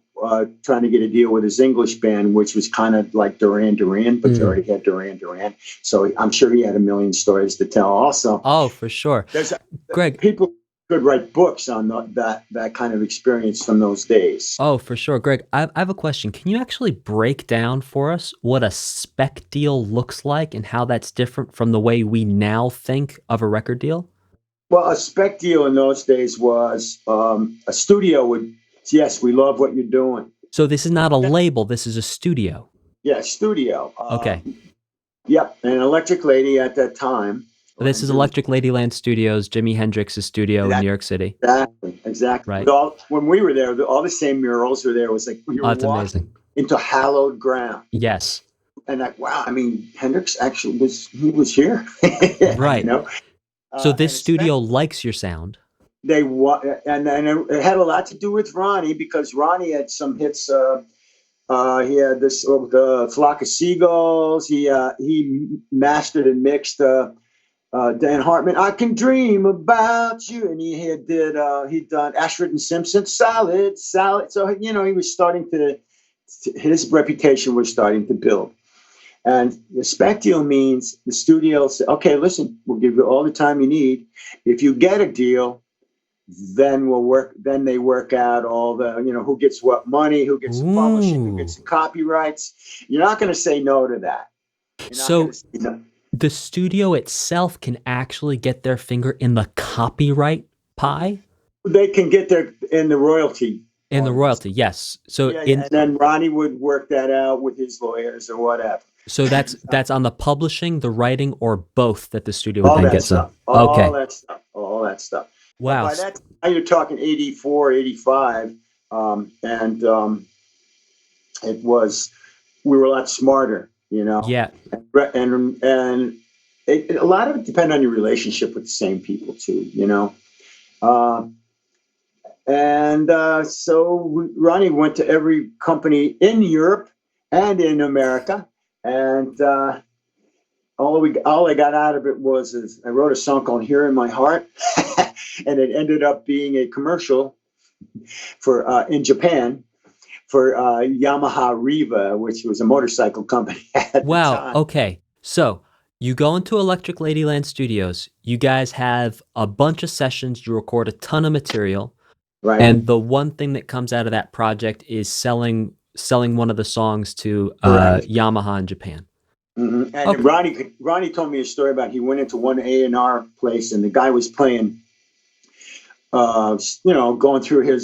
trying to get a deal with his English band, which was kind of like Duran Duran, but they already had Duran Duran. So I'm sure he had a million stories to tell also. Oh, for sure. Gregg, people could write books on that kind of experience from those days. Oh, for sure. Gregg, I have a question. Can you actually break down for us what a spec deal looks like and how that's different from the way we now think of a record deal? Well, a spec deal in those days was a studio would, yes, we love what you're doing. So this is not a label. This is a studio. Yeah, studio. Okay. Yep, and Electric Lady at that time. This is Electric Ladyland Studios, Jimi Hendrix's studio in New York City. Exactly. Right. When we were there, all the same murals were there. It was like we were walking amazing. Into hallowed ground. Yes. And wow, I mean, Hendrix actually was here. Right. You know? So this studio likes your sound. And it had a lot to do with Ronnie, because Ronnie had some hits. He had this Flock of Seagulls. He mastered and mixed Dan Hartman, I Can Dream About You, and he'd done Ashford and Simpson, Salad. So he was starting to, his reputation was starting to build. And the spec deal means the studio said, okay, listen, we'll give you all the time you need. If you get a deal, then they work out all the, who gets what money, who gets the publishing, who gets the copyrights. You're not going to say no to that. So the studio itself can actually get their finger in the copyright pie? They can get in the royalty. In the royalty, yes. So and then Ronnie would work that out with his lawyers or whatever. So that's on the publishing, the writing, or both that the studio would then get some. All that stuff. Wow. By that time, you're talking 84, 85, and it was, we were a lot smarter, Yeah. And a lot of it depended on your relationship with the same people too, so Ronnie went to every company in Europe and in America, and all I got out of it was I wrote a song called "Here in My Heart," and it ended up being a commercial for in Japan for Yamaha Riva, which was a motorcycle company at the time. Okay. So you go into Electric Ladyland Studios. You guys have a bunch of sessions. You record a ton of material. Right. And the one thing that comes out of that project is selling one of the songs to Yamaha in Japan. Mm-hmm. And Ronnie told me a story about he went into one A&R place and the guy was playing, going through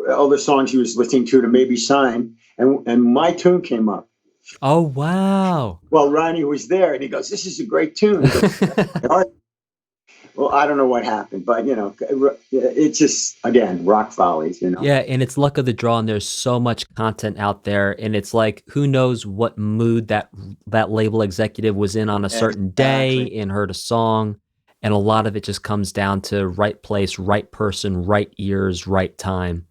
all the songs he was listening to maybe sign, and my tune came up. Oh, wow. Well, Ronnie was there and he goes, "This is a great tune." Well, I don't know what happened, but it's just, again, rock follies, Yeah, and it's luck of the draw, and there's so much content out there, and it's like, who knows what mood that label executive was in on a certain day and heard a song, and a lot of it just comes down to right place, right person, right ears, right time.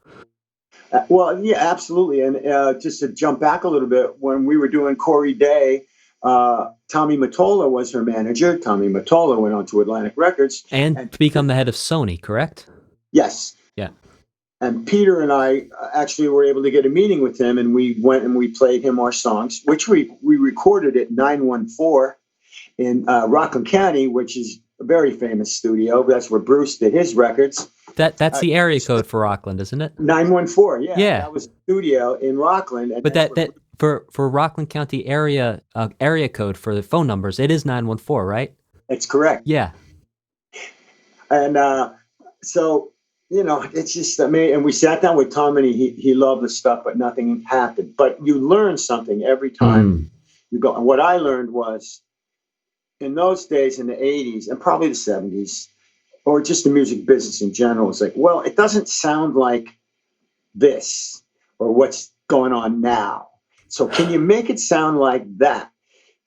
Well, yeah, absolutely. And just to jump back a little bit, when we were doing Cory Daye, Tommy Mottola was her manager. Tommy Mottola went on to Atlantic Records. And to become the head of Sony, correct? Yes. Yeah. And Peter and I actually were able to get a meeting with him, and we went and we played him our songs, which we recorded at 914 in Rockland County, which is a very famous studio. That's where Bruce did his records. That's the area code for Rockland, isn't it? 914, yeah. That was a studio in Rockland. And but that for Rockland County area code for the phone numbers, it is 914, right? That's correct. Yeah. And so, it's just amazing. And we sat down with Tom, and he loved the stuff, but nothing happened. But you learn something every time you go. And what I learned was, in those days, in the 80s and probably the 70s, or just the music business in general, it's like, well, it doesn't sound like this or what's going on now. So can you make it sound like that?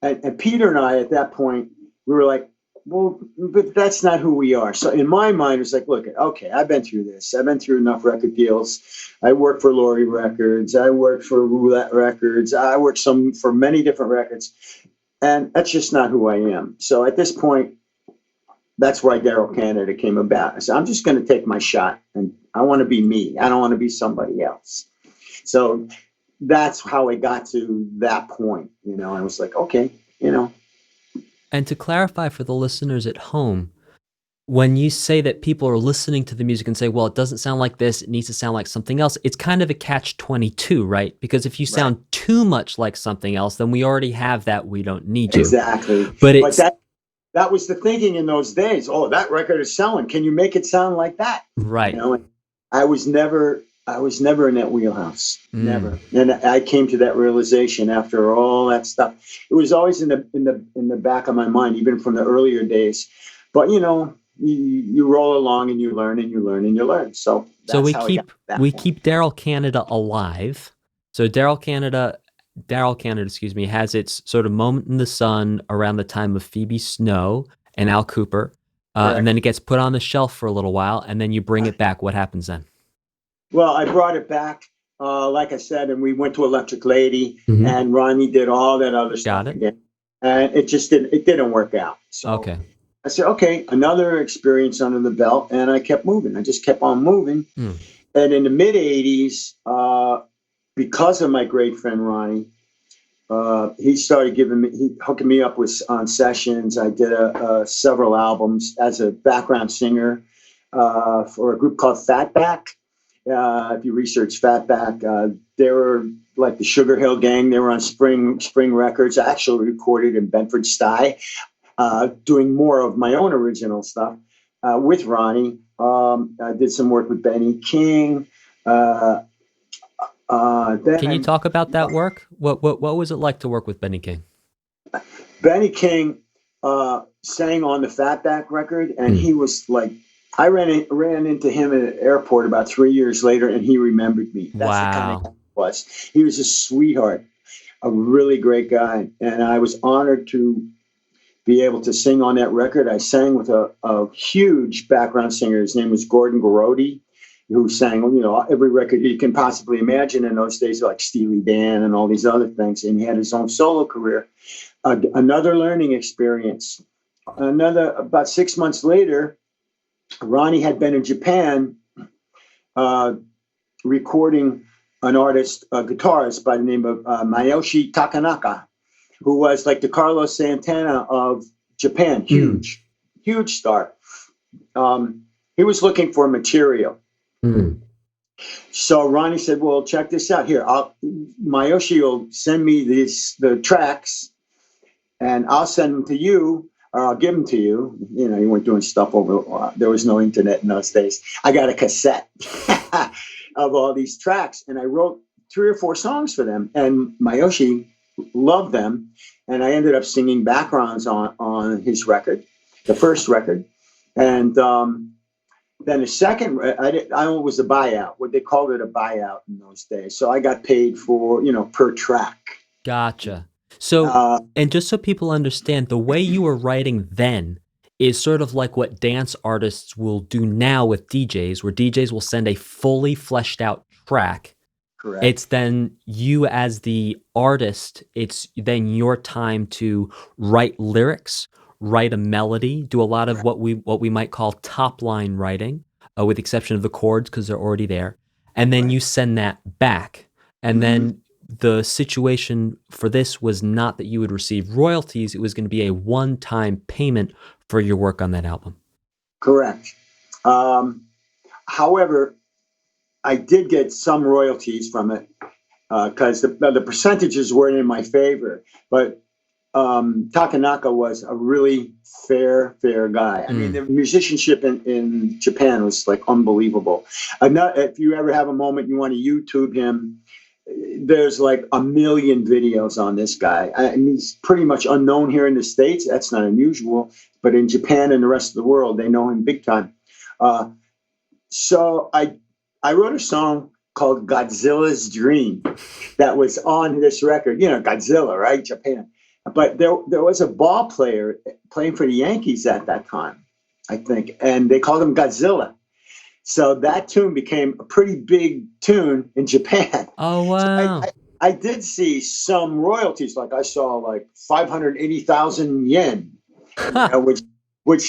And Peter and I, at that point, we were like, well, but that's not who we are. So in my mind, it's like, look, okay, I've been through this. I've been through enough record deals. I worked for Laurie Records. I worked for Roulette Records. I worked for many different records. And that's just not who I am. So at this point, that's why Daryl Canada came about. I said, I'm just going to take my shot, and I want to be me. I don't want to be somebody else. So that's how I got to that point. I was like, okay, And to clarify for the listeners at home, when you say that people are listening to the music and say, well, it doesn't sound like this, it needs to sound like something else, it's kind of a catch-22, right? Because if you sound too much like something else, then we already have that, we don't need you. Exactly. But that was the thinking in those days. Oh, that record is selling. Can you make it sound like that? Right. I was never in that wheelhouse. Never. And I came to that realization after all that stuff. It was always in the back of my mind, even from the earlier days. But you roll along and you learn and you learn and you learn. So we keep Daryl Canada alive. So Daryl Canada, has its sort of moment in the sun around the time of Phoebe Snow and Al Kooper. And then it gets put on the shelf for a little while, and then you bring it back. What happens then? Well, I brought it back, like I said, and we went to Electric Lady, and Ronnie did all that other stuff again. And it just didn't work out. So I said, okay, another experience under the belt, and I kept moving. I just kept on moving. And in the mid-'80s, because of my great friend Ronnie, he started hooking me up on sessions. I did several albums as a background singer for a group called Fatback. If you research Fatback, they were like the Sugar Hill Gang. They were on Spring Records. I actually recorded in Bedford Stuyvesant, doing more of my own original stuff with Ronnie. I did some work with Benny King. Can you talk about that work? What was it like to work with Benny King? Benny King sang on the Fatback record, and he was like, I ran into him at an airport about 3 years later, and he remembered me. That's the kind of guy he was. He was a sweetheart, a really great guy, and I was honored to be able to sing on that record. I sang with a huge background singer. His name was Gordon Garodi, who sang, every record you can possibly imagine in those days, like Steely Dan and all these other things. And he had his own solo career. Another learning experience. About 6 months later, Ronnie had been in Japan recording an artist, a guitarist by the name of Masayoshi Takanaka, who was like the Carlos Santana of Japan. Huge star. He was looking for material. So Ronnie said, well, check this out. Here, Masayoshi will send me the tracks, and I'll send them to you, or I'll give them to you. You weren't doing stuff over, there was no internet in those days. I got a cassette of all these tracks, and I wrote 3 or 4 songs for them, and Masayoshi loved them, and I ended up singing backgrounds on his record, the first record, and then the second, I was a buyout. What they called it, a buyout in those days. So I got paid for per track. Gotcha. So, and just so people understand, the way you were writing then is sort of like what dance artists will do now with DJs, where DJs will send a fully fleshed out track. Correct. It's then you as the artist, it's then your time to write lyrics, write a melody, do a lot of what we might call top line writing, with the exception of the chords because they're already there. And then you send that back. And then the situation for this was not that you would receive royalties. It was going to be a one-time payment for your work on that album. Correct. However, I did get some royalties from it because the percentages weren't in my favor. But Takanaka was a really fair guy. I mean, the musicianship in Japan was like unbelievable. If you ever have a moment you want to YouTube him, there's like 1 million videos on this guy. I mean, he's pretty much unknown here in the States. That's not unusual. But in Japan and the rest of the world, they know him big time. So I wrote a song called Godzilla's Dream that was on this record. Godzilla, right? Japan. But there was a ball player playing for the Yankees at that time, I think, and they called him Godzilla. So that tune became a pretty big tune in Japan. Oh, wow. So I did see some royalties. Like I saw like 580,000 yen, which which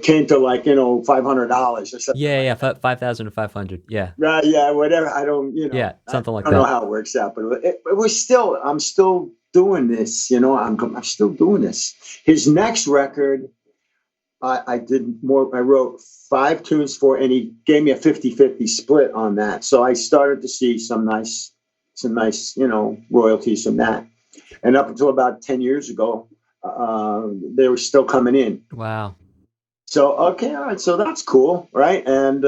came to like, $500 or something. Yeah, 5,000 to 500. Yeah. Right. Yeah. Whatever. I don't, Yeah, something like I don't know that. how it works out, but it was still, I'm still doing this, I'm still doing this. His next record, I did more, I wrote 5 tunes for, and he gave me a 50-50 split on that. So I started to see some nice, royalties from that. And up until about 10 years ago, they were still coming in. Wow. So, okay, all right. So that's cool, right? And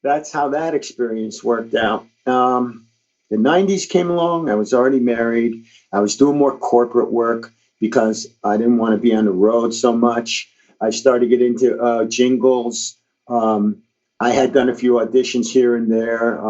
that's how that experience worked out. The 90s came along. I was already married. I was doing more corporate work because I didn't want to be on the road so much. I started to get into Jingles. I had done a few auditions here and there.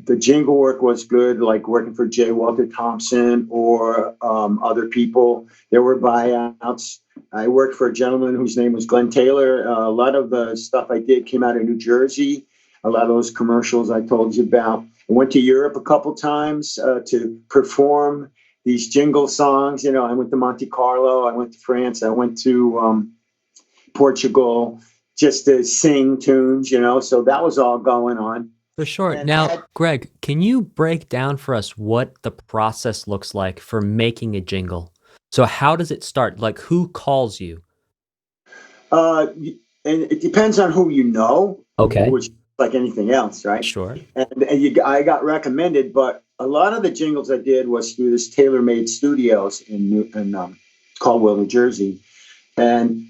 The jingle work was good, like working for J. Walter Thompson or other people. There were buyouts. I worked for a gentleman whose name was Glenn Taylor. A lot of the stuff I did came out of New Jersey. A lot of those commercials I told you about. I went to Europe a couple times to perform these jingle songs. I went to Monte Carlo. I went to France. I went to Portugal just to sing tunes, So that was all going on. For sure. Now, Gregg, can you break down for us what the process looks like for making a jingle? So how does it start? Like, who calls you? And it depends on who you know. Okay. Which is like anything else, right? Sure. I got recommended, but a lot of the jingles I did was through this tailor-made studios in Caldwell, New Jersey. And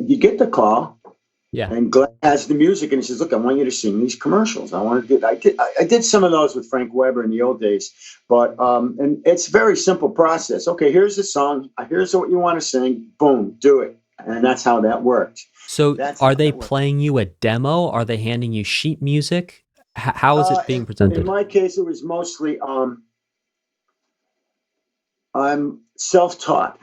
you get the call. Yeah. And Glenn has the music, and he says, "Look, I want you to sing these commercials. I want to do." I did some of those with Frank Weber in the old days, but and it's a very simple process. Okay, here's the song. Here's what you want to sing. Boom, do it, and that's how that worked. So, are they playing you a demo? Are they handing you sheet music? How is it being presented? In my case, it was mostly I'm self-taught,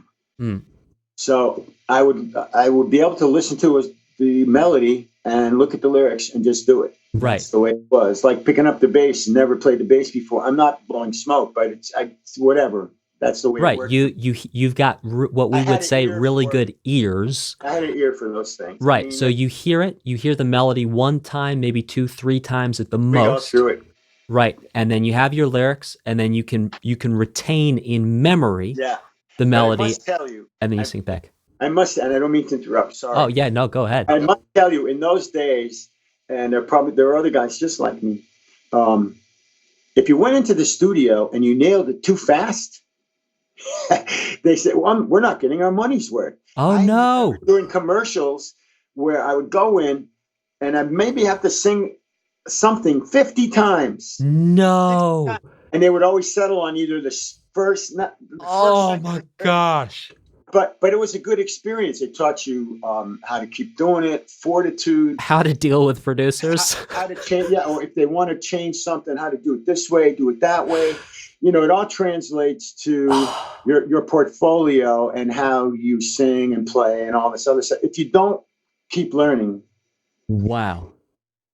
so I would be able to listen to the melody and look at the lyrics and just do it. Right. That's the way it was. Like picking up the bass, never played the bass before. I'm not blowing smoke, but it's whatever. That's the way it works. You've got what we would say really good ears. I had an ear for those things. Right. So you hear it, you hear the melody one time, maybe 2, 3 times at the most. We go through it. Right. And then you have your lyrics, and then you can retain in memory the melody. I must tell you. And then you sing back. And I don't mean to interrupt. Sorry. Oh yeah, no, go ahead. I must tell you, in those days, and there are other guys just like me. If you went into the studio and you nailed it too fast, they said, "Well, we're not getting our money's worth." Oh no! Doing commercials where I would go in and I maybe have to sing something 50 times. No. 50 times. And they would always settle on either the first. Oh my gosh. But it was a good experience. It taught you how to keep doing it, fortitude, how to deal with producers, how to change. Yeah, or if they want to change something, how to do it this way, do it that way. It all translates to your portfolio and how you sing and play and all this other stuff. If you don't keep learning, wow.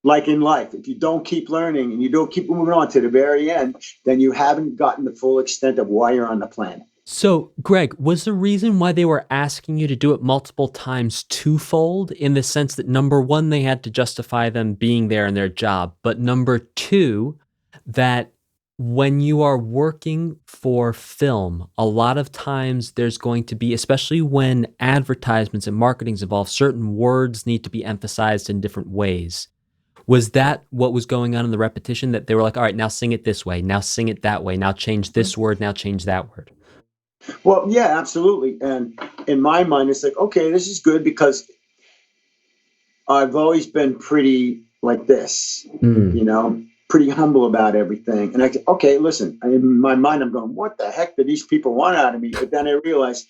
Like in life, if you don't keep learning and you don't keep moving on to the very end, then you haven't gotten the full extent of why you're on the planet. So, Gregg, was the reason why they were asking you to do it multiple times twofold, in the sense that, number one, they had to justify them being there in their job, but number two, that when you are working for film, a lot of times there's going to be, especially when advertisements and marketing's involved, certain words need to be emphasized in different ways. Was that what was going on in the repetition, that they were like, all right, now sing it this way, now sing it that way, now change this word, now change that word? Well, yeah, absolutely. And in my mind, it's like, okay, this is good because I've always been pretty like this, pretty humble about everything. And okay, listen, in my mind, I'm going, what the heck do these people want out of me? But then I realized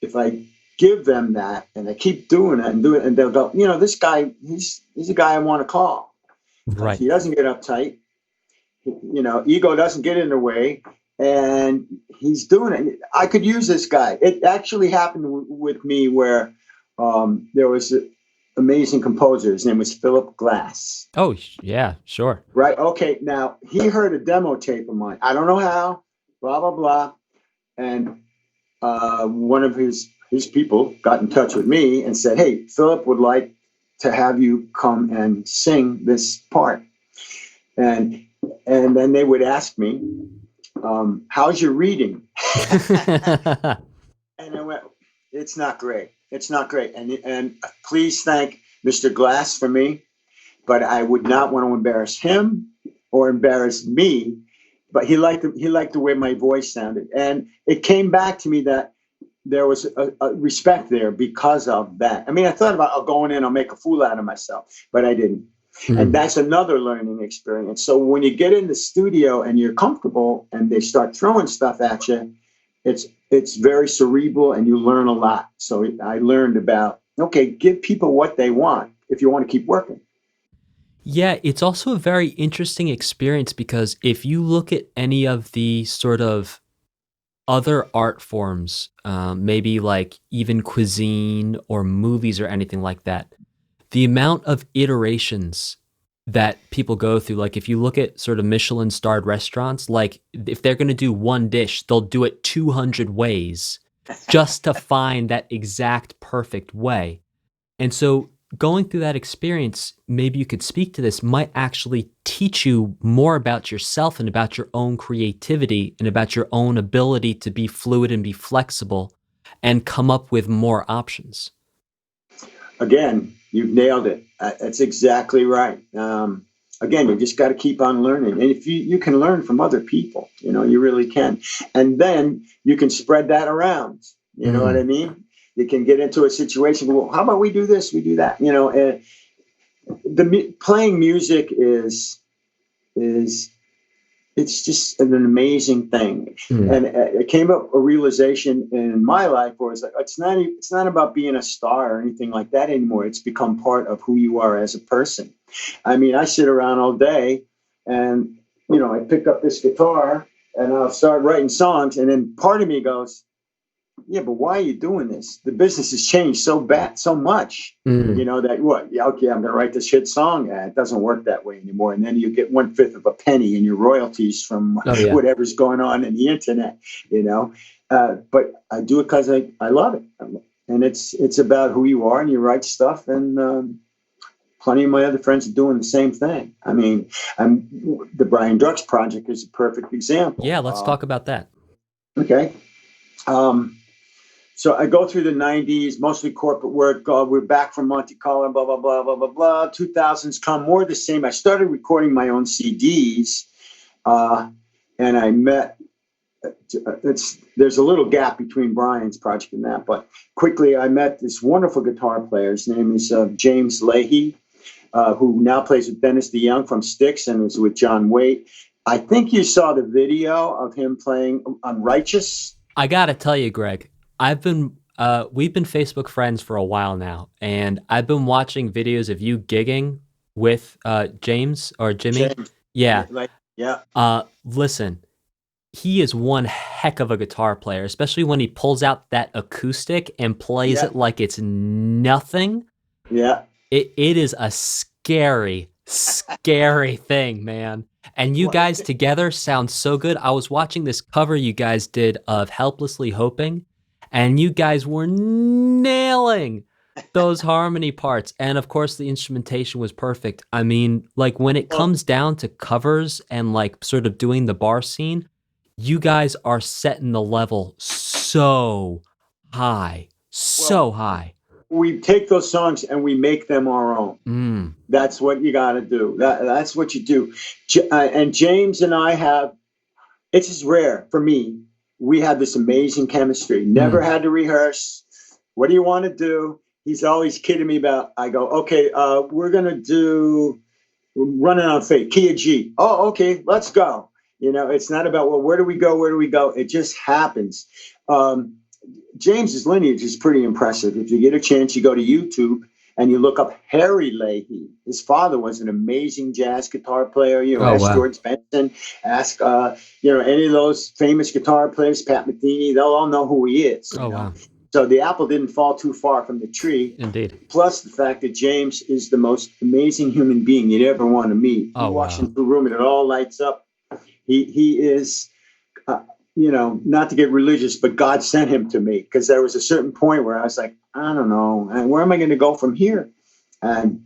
if I give them that and I keep doing it and and they'll go, this guy, he's a guy I want to call. Right. He doesn't get uptight. Ego doesn't get in the way. And he's doing it. I could use this guy. It actually happened with me where there was an amazing composer. His name was Philip Glass. Oh, yeah, sure. Right. Okay. Now, he heard a demo tape of mine. I don't know how, blah, blah, blah. And one of his people got in touch with me and said, "Hey, Philip would like to have you come and sing this part." And then they would ask me, "How's your reading?" And I went, "It's not great. It's not great." And please thank Mr. Glass for me, but I would not want to embarrass him or embarrass me. But he liked the way my voice sounded, and it came back to me that there was a respect there because of that. I mean, I thought about going in, I'll make a fool out of myself, but I didn't. Mm-hmm. And that's another learning experience. So when you get in the studio and you're comfortable and they start throwing stuff at you, it's very cerebral and you learn a lot. So I learned about, okay, give people what they want if you want to keep working. Yeah, it's also a very interesting experience because if you look at any of the sort of other art forms, maybe like even cuisine or movies or anything like that, the amount of iterations that people go through, like if you look at sort of Michelin-starred restaurants, like if they're going to do one dish, they'll do it 200 ways just to find that exact perfect way. And so going through that experience, maybe you could speak to this, might actually teach you more about yourself and about your own creativity and about your own ability to be fluid and be flexible and come up with more options. Again, you've nailed it. That's exactly right. Again, you just got to keep on learning. And if you can learn from other people, you really can. And then you can spread that around. You know what I mean? You can get into a situation, well, how about we do this, we do that? And playing music is it's just an amazing thing. And it came up a realization in my life where it's like, it's not about being a star or anything like that anymore. It's become part of who you are as a person. I mean, I sit around all day and, I pick up this guitar and I'll start writing songs. And then part of me goes, yeah, but why are you doing this? The business has changed so much, that what? Yeah, okay, I'm going to write this hit song. It doesn't work that way anymore. And then you get 1/5 of a penny in your royalties from whatever's going on in the internet, But I do it because I love it. And it's about who you are and you write stuff. And plenty of my other friends are doing the same thing. I mean, the Brian Drux project is a perfect example. Yeah, let's talk about that. Okay. So I go through the 90s, mostly corporate work. We're back from Monte Carlo, blah, blah, blah, blah, blah, blah. 2000s come, more the same. I started recording my own CDs, and I met, there's a little gap between Brian's project and that, but quickly I met this wonderful guitar player. His name is James Leahy, who now plays with Dennis DeYoung from Styx and was with John Waite. I think you saw the video of him playing on Righteous. I got to tell you, Greg, we've been Facebook friends for a while now, and I've been watching videos of you gigging with James or Jimmy. James. Yeah. Listen, he is one heck of a guitar player, especially when he pulls out that acoustic and plays it like it's nothing. Yeah. It is a scary thing, man. And you guys together sound so good. I was watching this cover you guys did of Helplessly Hoping, and you guys were nailing those harmony parts. And of course, the instrumentation was perfect. I mean, like when it comes down to covers and like sort of doing the bar scene, you guys are setting the level so high, high. We take those songs and we make them our own. That's what you got to do. That's what you do. And James and I have, it's just rare for me. We have this amazing chemistry. Never had to rehearse. What do you want to do? He's always kidding me about, I go, okay, we're going to do Running on Faith, key of G. Oh, okay, let's go. It's not about, well, where do we go? It just happens. James's lineage is pretty impressive. If you get a chance, you go to YouTube and you look up Harry Leahy. His father was an amazing jazz guitar player. Ask George Benson, ask any of those famous guitar players, Pat Metheny. They'll all know who he is. Wow. So the apple didn't fall too far from the tree. Indeed. Plus the fact that James is the most amazing human being you'd ever want to meet. He walks into the room and it all lights up. He is not to get religious, but God sent him to me, because there was a certain point where I was like, I don't know, and where am I going to go from here? And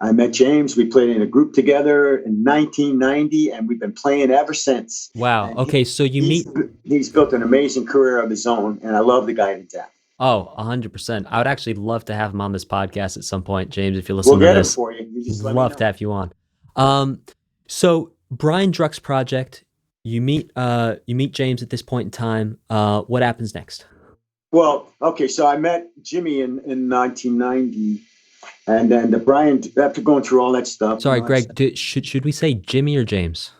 I met James. We played in a group together in 1990, and we've been playing ever since. Wow. And Okay, so he's built an amazing career of his own, and I love the guy to death. Oh, 100%. I would actually love to have him on this podcast at some point, James, if you listen We'll to get this. him for you. You just let me Love know. to have you on. So Brian Drux project, you meet James at this point in time. What happens next? Well, okay, so I met Jimmy in 1990, and then Brian, after going through all that stuff. Sorry, Greg, should we say Jimmy or James?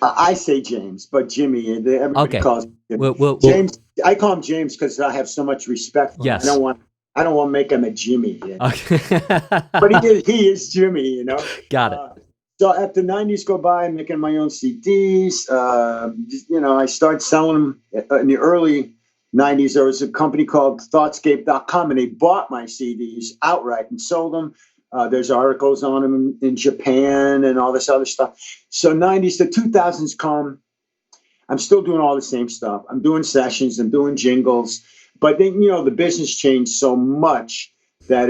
I say James, but Jimmy, everybody calls me Jimmy. James, I call him James because I have so much respect for him. Yes. I don't want to make him a Jimmy. Okay. But he is Jimmy, Got it. So after 90s go by, I'm making my own CDs. I started selling them in the early 90s. There was a company called Thoughtscape.com, and they bought my CDs outright and sold them. There's articles on them in Japan and all this other stuff. So 90s to 2000s come. I'm still doing all the same stuff. I'm doing sessions. I'm doing jingles. But then, the business changed so much that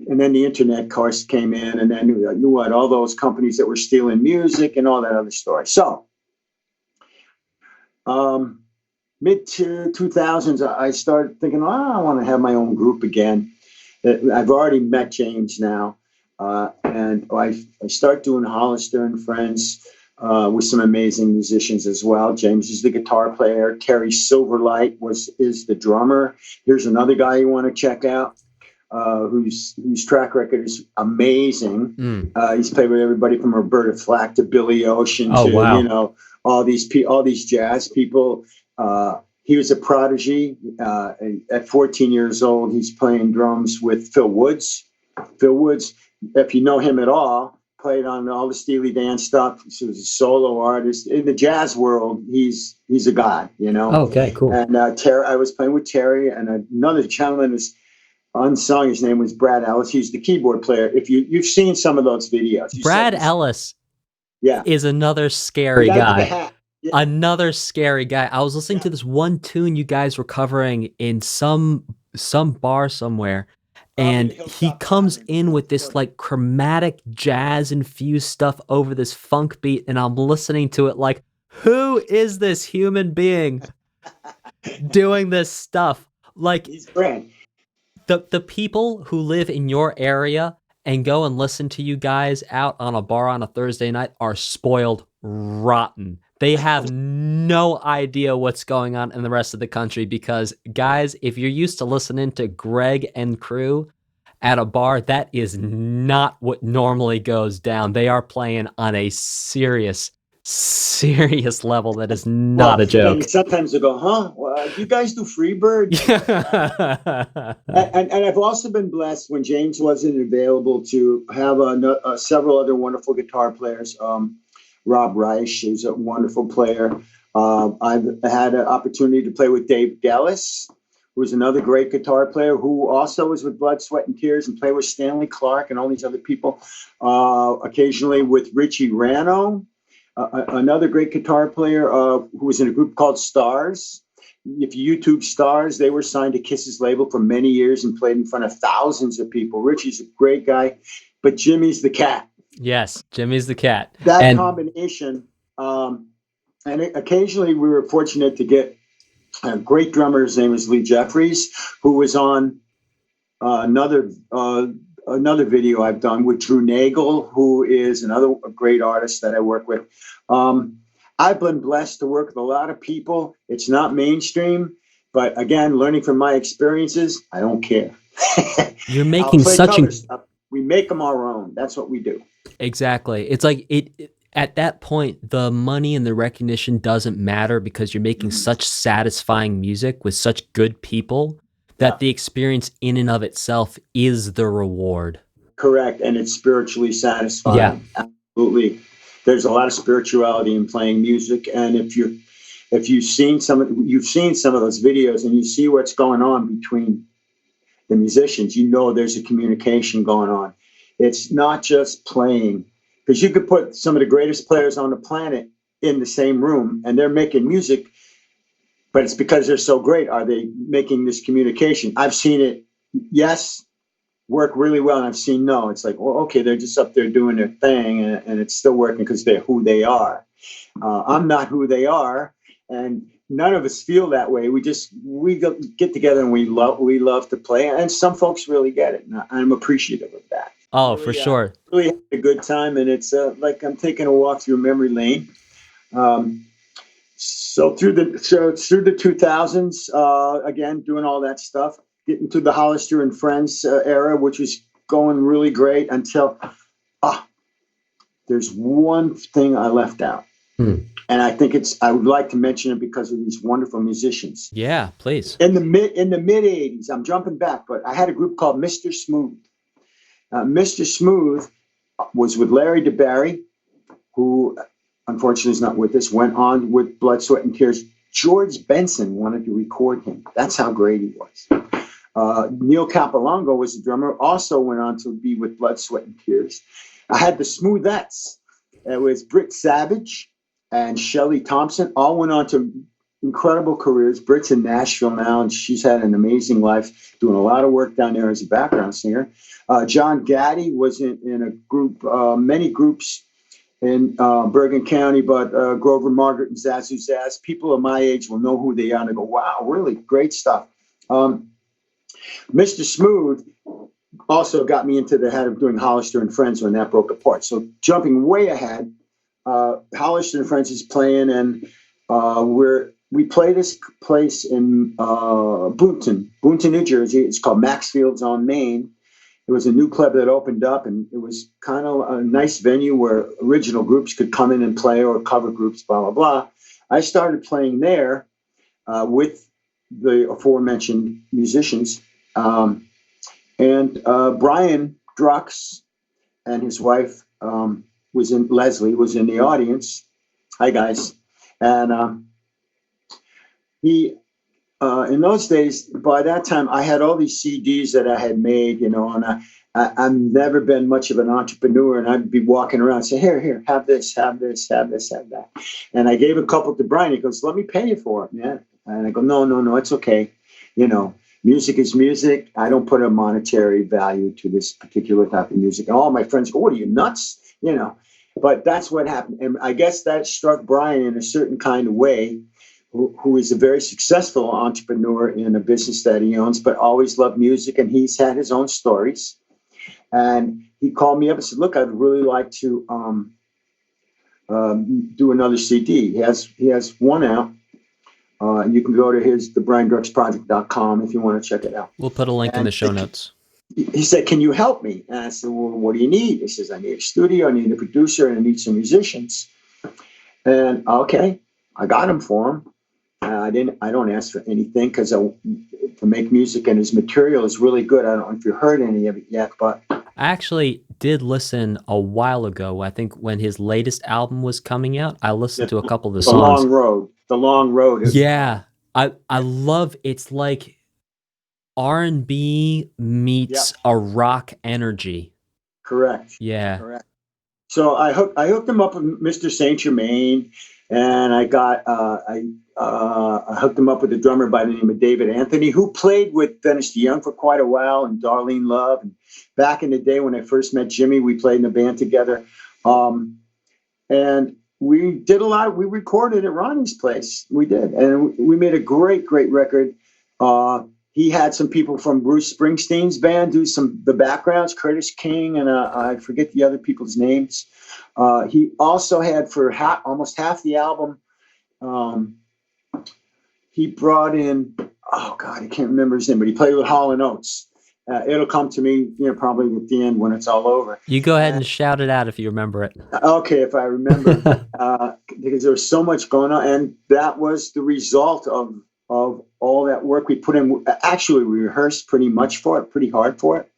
and then the internet, of course, came in, and then all those companies that were stealing music and all that other story. So mid to 2000s, I started thinking, I want to have my own group again. I've already met James now. And I start doing Hollister and Friends with some amazing musicians as well. James is the guitar player. Terry Silverlight is the drummer. Here's another guy you want to check out, whose track record is amazing. He's played with everybody from Roberta Flack to Billy Ocean to all these jazz people. He was a prodigy. At 14 years old, he's playing drums with Phil Woods. Phil Woods, if you know him at all, played on all the Steely Dan stuff. He was a solo artist. In the jazz world, he's a god, Okay, cool. And I was playing with Terry, and another gentleman was unsung. His name was Brad Ellis. He's the keyboard player. If you've seen some of those videos. Brad Ellis is another scary guy. Yeah. Another scary guy. I was listening to this one tune you guys were covering in some bar somewhere, and he comes in with this like chromatic jazz infused stuff over this funk beat, and I'm listening to it like, who is this human being doing this stuff? Like, he's great. The people who live in your area and go and listen to you guys out on a bar on a Thursday night are spoiled rotten. They have no idea what's going on in the rest of the country, because, guys, if you're used to listening to Greg and crew at a bar, that is not what normally goes down. They are playing on a serious level that is not a joke. And sometimes they go, you guys do Freebird? and I've also been blessed when James wasn't available to have several other wonderful guitar players. Rob Reich is a wonderful player. I've had an opportunity to play with Dave Gellis, who's another great guitar player, who also was with Blood, Sweat, and Tears and played with Stanley Clarke and all these other people. Occasionally with Richie Rano, another great guitar player who was in a group called Stars. If you YouTube Stars, they were signed to Kiss's label for many years and played in front of thousands of people. Richie's a great guy, but Jimmy's the cat. Yes, Jimmy's the cat. That combination, and occasionally we were fortunate to get a great drummer. His name was Lee Jeffries, who was on another video I've done with Drew Nagel, who is another great artist that I work with. I've been blessed to work with a lot of people. It's not mainstream, but again, learning from my experiences, I don't care. You're making such stuff. We make them our own. That's what we do. Exactly. It's like at that point, the money and the recognition doesn't matter, because you're making such satisfying music with such good people that the experience in and of itself is the reward. Correct. And it's spiritually satisfying. Yeah. Absolutely. There's a lot of spirituality in playing music. And if you've seen some of those videos and you see what's going on between the musicians, there's a communication going on. It's not just playing, because you could put some of the greatest players on the planet in the same room and they're making music, but it's because they're so great. Are they making this communication? I've seen it, yes, work really well, and I've seen no. It's like, well, okay, they're just up there doing their thing, and it's still working because they're who they are. I'm not who they are, and none of us feel that way. We get together and we love to play, and some folks really get it, and I'm appreciative of that. Oh, really, for sure. Really had a good time, and it's like I'm taking a walk through memory lane. So through the 2000s, again, doing all that stuff, getting to the Hollister and Friends era, which was going really great until there's one thing I left out. And I think I would like to mention it because of these wonderful musicians. Yeah, please. In the mid 80s, I'm jumping back, but I had a group called Mr. Smooth. Mr. Smooth was with Larry DeBarry, who unfortunately is not with us, went on with Blood, Sweat, and Tears. George Benson wanted to record him. That's how great he was. Neil Capolongo was the drummer, also went on to be with Blood, Sweat, and Tears. I had the Smoothettes. It was Britt Savage and Shelley Thompson, all went on to incredible careers. Britt's in Nashville now, and she's had an amazing life, doing a lot of work down there as a background singer. John Gaddy was in a group, many groups in Bergen County, but Grover Margaret and Zazu Zaz. People of my age will know who they are and they go, wow, really great stuff. Mr. Smooth also got me into the head of doing Hollister and Friends when that broke apart. So jumping way ahead, Hollister and Friends is playing, and we play this place in Boonton, New Jersey. It's called Maxfield's on Main. It was a new club that opened up, and it was kind of a nice venue where original groups could come in and play, or cover groups, blah, blah, blah. I started playing there with the aforementioned musicians. And Brian Drux and his wife Leslie was in the audience. Hi, guys. And he, in those days, by that time, I had all these CDs that I had made, and I've never been much of an entrepreneur, and I'd be walking around and say, here, have this, have that. And I gave a couple to Brian. He goes, let me pay you for it, man. And I go, no, it's okay. Music is music. I don't put a monetary value to this particular type of music. And all my friends go, what are you, nuts? But that's what happened. And I guess that struck Brian in a certain kind of way, who is a very successful entrepreneur in a business that he owns, but always loved music. And he's had his own stories. And he called me up and said, look, I'd really like to do another CD. He has one out. You can go to thebriandruxproject.com if you want to check it out. We'll put a link in the show notes. He said, can you help me? And I said, well, what do you need? He says, I need a studio, I need a producer, and I need some musicians. And okay, I got him for him. I don't ask for anything because to make music, and his material is really good. I don't know if you heard any of it yet, but I actually did listen a while ago. I think when his latest album was coming out, I listened to a couple of the songs. The Long Road. Yeah, I love. It's like R&B meets a rock energy. Correct. Yeah. Correct. So I hooked him up with Mr. Saint Germain, and I hooked him up with a drummer by the name of David Anthony, who played with Dennis DeYoung for quite a while, and Darlene Love. And back in the day when I first met Jimmy, we played in a band together. And we did a lot. We recorded at Ronnie's place. We did. And we made a great, great record. He had some people from Bruce Springsteen's band do the backgrounds, Curtis King, and I forget the other people's names. He also had for almost half the album, he brought in, oh God, I can't remember his name, but he played with Hall & Oates. It'll come to me, probably at the end when it's all over. You go ahead and shout it out if you remember it. Okay, if I remember, because there was so much going on, and that was the result of all that work we put in. Actually, we rehearsed pretty hard for it,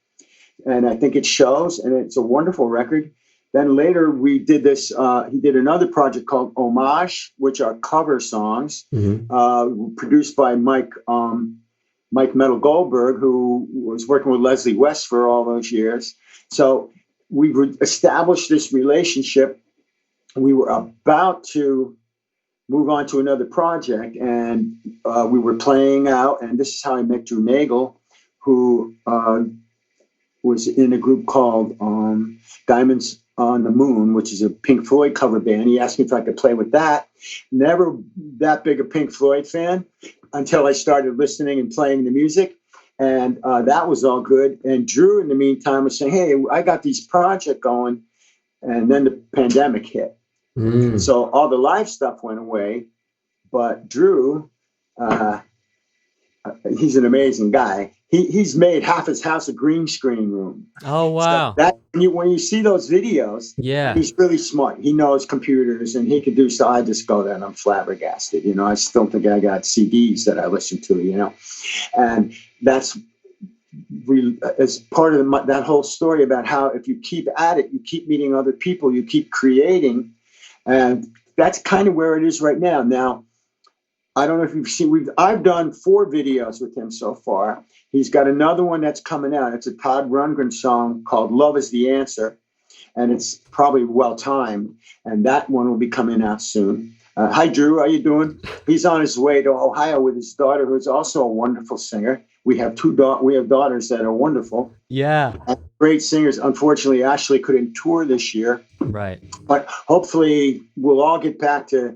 and I think it shows. And it's a wonderful record. Then later we did this. He did another project called Homage, which are cover songs, produced by Mike Metal Goldberg, who was working with Leslie West for all those years. So we established this relationship we were about to move on to another project, and we were playing out, and this is how I met Drew Nagel, who was in a group called Diamonds on the Moon, which is a Pink Floyd cover band. He asked me if I could play with that. Never that big a Pink Floyd fan until I started listening and playing the music. And that was all good. And Drew, in the meantime, was saying, hey, I got these projects going. And then the pandemic hit. So all the live stuff went away. But Drew, he's an amazing guy. He's made half his house a green screen room. Oh, wow. So when you see those videos, he's really smart. He knows computers and he can do stuff. I just go there and I'm flabbergasted. I still think I got CDs that I listen to, and that's as part of that whole story about how if you keep at it, you keep meeting other people, you keep creating. And that's kind of where it is right now. Now, I don't know if you've seen, I've done 4 videos with him so far. He's got another one that's coming out. It's a Todd Rundgren song called Love is the Answer. And it's probably well-timed. And that one will be coming out soon. Hi, Drew. How you doing? He's on his way to Ohio with his daughter, who's also a wonderful singer. We have daughters that are wonderful. Yeah. Great singers. Unfortunately, Ashley couldn't tour this year. Right. But hopefully we'll all get back to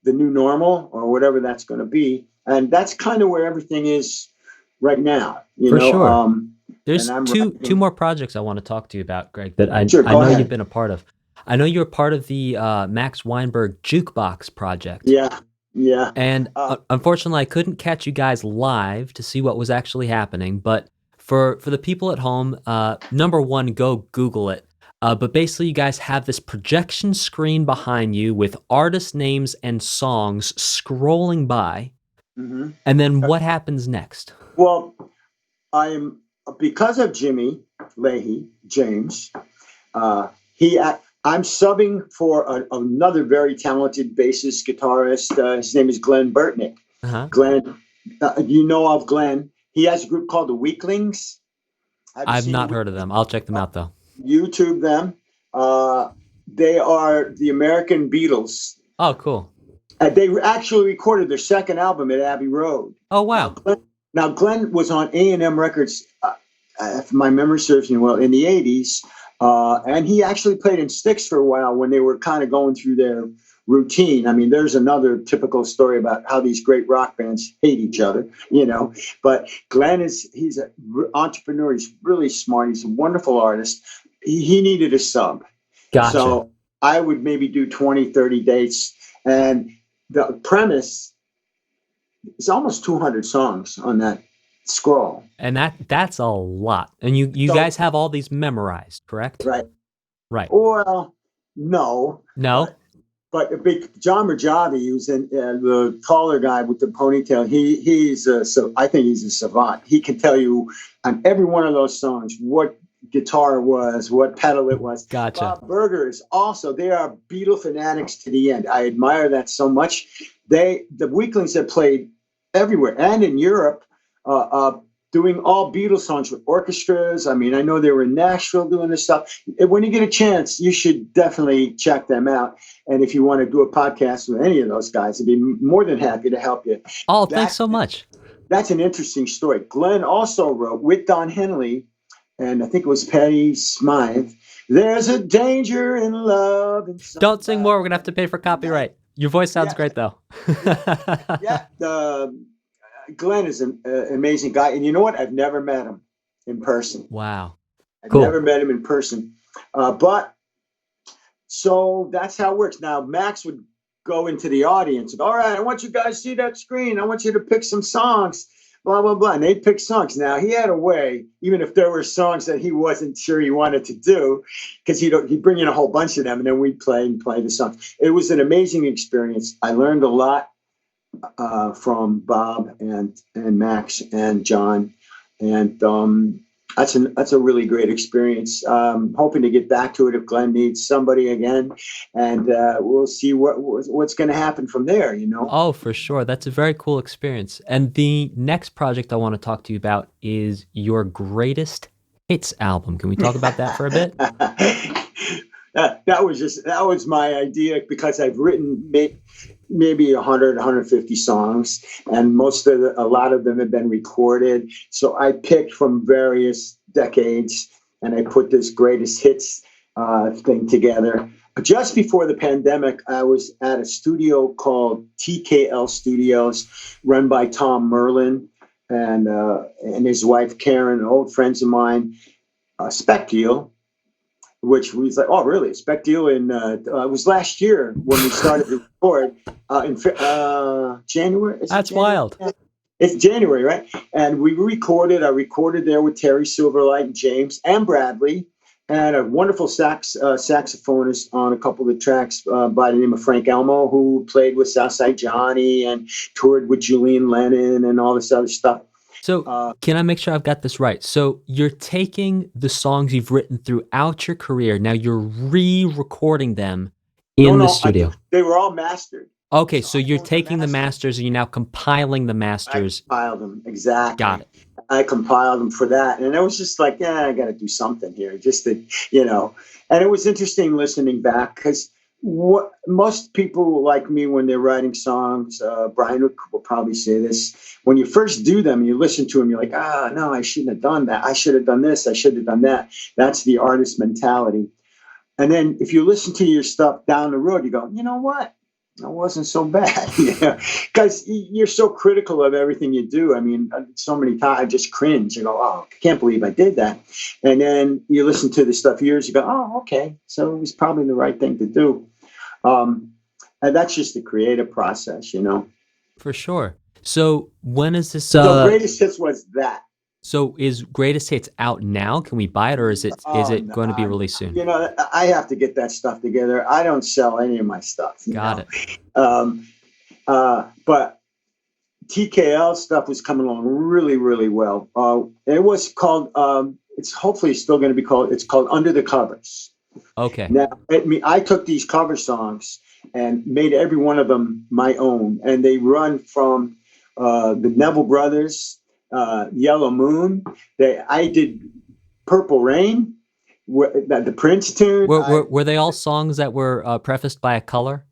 the new normal or whatever that's going to be. And that's kind of where everything is right now. Sure. There's two more projects I want to talk to you about, Gregg, that I know you've been a part of. I know you were part of the Max Weinberg Jukebox project. Yeah. And unfortunately, I couldn't catch you guys live to see what was actually happening. But for the people at home, number one, go Google it. But basically, you guys have this projection screen behind you with artist names and songs scrolling by. Mm-hmm. And then what happens next? Well, because of Jimmy Leahy, James, I'm subbing for another very talented bassist guitarist. His name is Glenn Burtnick. Uh-huh. Glenn, you know of Glenn. He has a group called the Weaklings. I've not heard of them. I'll check them out, though. YouTube them. They are the American Beatles. Oh, cool. They actually recorded their second album at Abbey Road. Oh, wow. Now Glenn was on A&M Records, if my memory serves me well, in the 80s. And he actually played in Styx for a while when they were kind of going through their routine. I mean, there's another typical story about how these great rock bands hate each other, But Glenn he's an entrepreneur. He's really smart. He's a wonderful artist. He needed a sub. Gotcha. So I would maybe do 20, 30 dates. And the premise is almost 200 songs on that scroll. And that's a lot. And you guys have all these memorized, correct? Right. Well, no. But John Rajavi, who's the taller guy with the ponytail, I think he's a savant. He can tell you on every one of those songs what guitar it was, what pedal it was. Gotcha. Bob Berger is also, they are Beatle fanatics to the end. I admire that so much. The Weaklings have played everywhere and in Europe, doing all Beatles songs with orchestras. I mean, I know they were in Nashville doing this stuff. When you get a chance, you should definitely check them out. And if you want to do a podcast with any of those guys, I'd be more than happy to help you. Oh, thanks so much. That's an interesting story. Glenn also wrote with Don Henley, and I think it was Patty Smythe, "There's a danger in love." Don't sing more. We're going to have to pay for copyright. Your voice sounds great, though. Glenn is an amazing guy. And you know what? I've never met him in person. Wow. I've never met him in person. But so that's how it works. Now, Max would go into the audience and, all right, I want you guys to see that screen. I want you to pick some songs, blah, blah, blah. And they'd pick songs. Now, he had a way, even if there were songs that he wasn't sure he wanted to do, because he'd bring in a whole bunch of them, and then we'd play the songs. It was an amazing experience. I learned a lot from Bob and Max and John, and that's a really great experience. Hoping to get back to it if Glenn needs somebody again, and we'll see what's going to happen from there. Oh, for sure, that's a very cool experience. And the next project I want to talk to you about is your greatest hits album. Can we talk about that for a bit? that was my idea, because I've written maybe 100, 150 songs, and a lot of them have been recorded. So I picked from various decades, and I put this greatest hits thing together. Just before the pandemic, I was at a studio called TKL Studios, run by Tom Merlin and his wife Karen, old friends of mine. Spec Deal, which was like, oh, really? Spec Deal it was last year when we started to record in January. That's wild. It's January, right? And I recorded there with Terry Silverlight and James and Bradley, and a wonderful saxophonist on a couple of the tracks by the name of Frank Elmo, who played with Southside Johnny and toured with Julian Lennon and all this other stuff. So can I make sure I've got this right? So you're taking the songs you've written throughout your career, now you're re-recording them in the studio. They were all mastered. Okay, so you're taking the masters and you're now compiling the masters. I compiled them, exactly. Got it. I compiled them for that. And it was just like, I got to do something here, just to, And it was interesting listening back, because what most people like me when they're writing songs, Brian will probably say this, when you first do them, you listen to them, you're like, no, I shouldn't have done that. I should have done this. I should have done that. That's the artist mentality. And then if you listen to your stuff down the road, you go, you know what? That wasn't so bad, because you're so critical of everything you do. I mean, so many times I just cringe. You go, oh, I can't believe I did that. And then you listen to the stuff years, you go, oh, okay. So it was probably the right thing to do. And that's just the creative process, For sure. So when is this? The greatest hits was that. So is Greatest Hits out now? Can we buy it, or is it going to be released soon? I have to get that stuff together. I don't sell any of my stuff. Got it. But TKL stuff was coming along really, really well. It was called. It's hopefully still going to be called. It's called Under the Covers. Okay. Now, I took these cover songs and made every one of them my own, and they run from the Neville Brothers. Yellow Moon. I did Purple Rain, the Prince tune. Were they all songs that were prefaced by a color?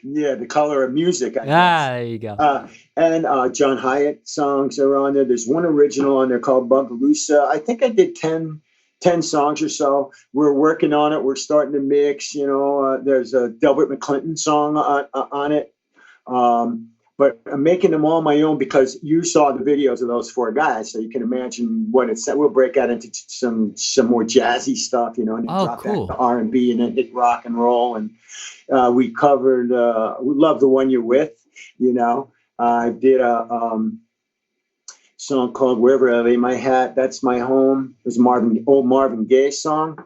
Yeah, the color of music. I guess. There you go. And John Hyatt songs are on there. There's one original on there called Bugaloosa. I think I did 10 songs or so. We're working on it. We're starting to mix. There's a Delbert McClinton song on it. But I'm making them all my own, because you saw the videos of those four guys, so you can imagine what it's. We'll break out into some more jazzy stuff, and then drop cool. back to R&B, and then hit rock and roll. And we covered "We Love the One You're With." I did a song called "Wherever I Lay My Hat." That's my home. It was old Marvin Gaye song.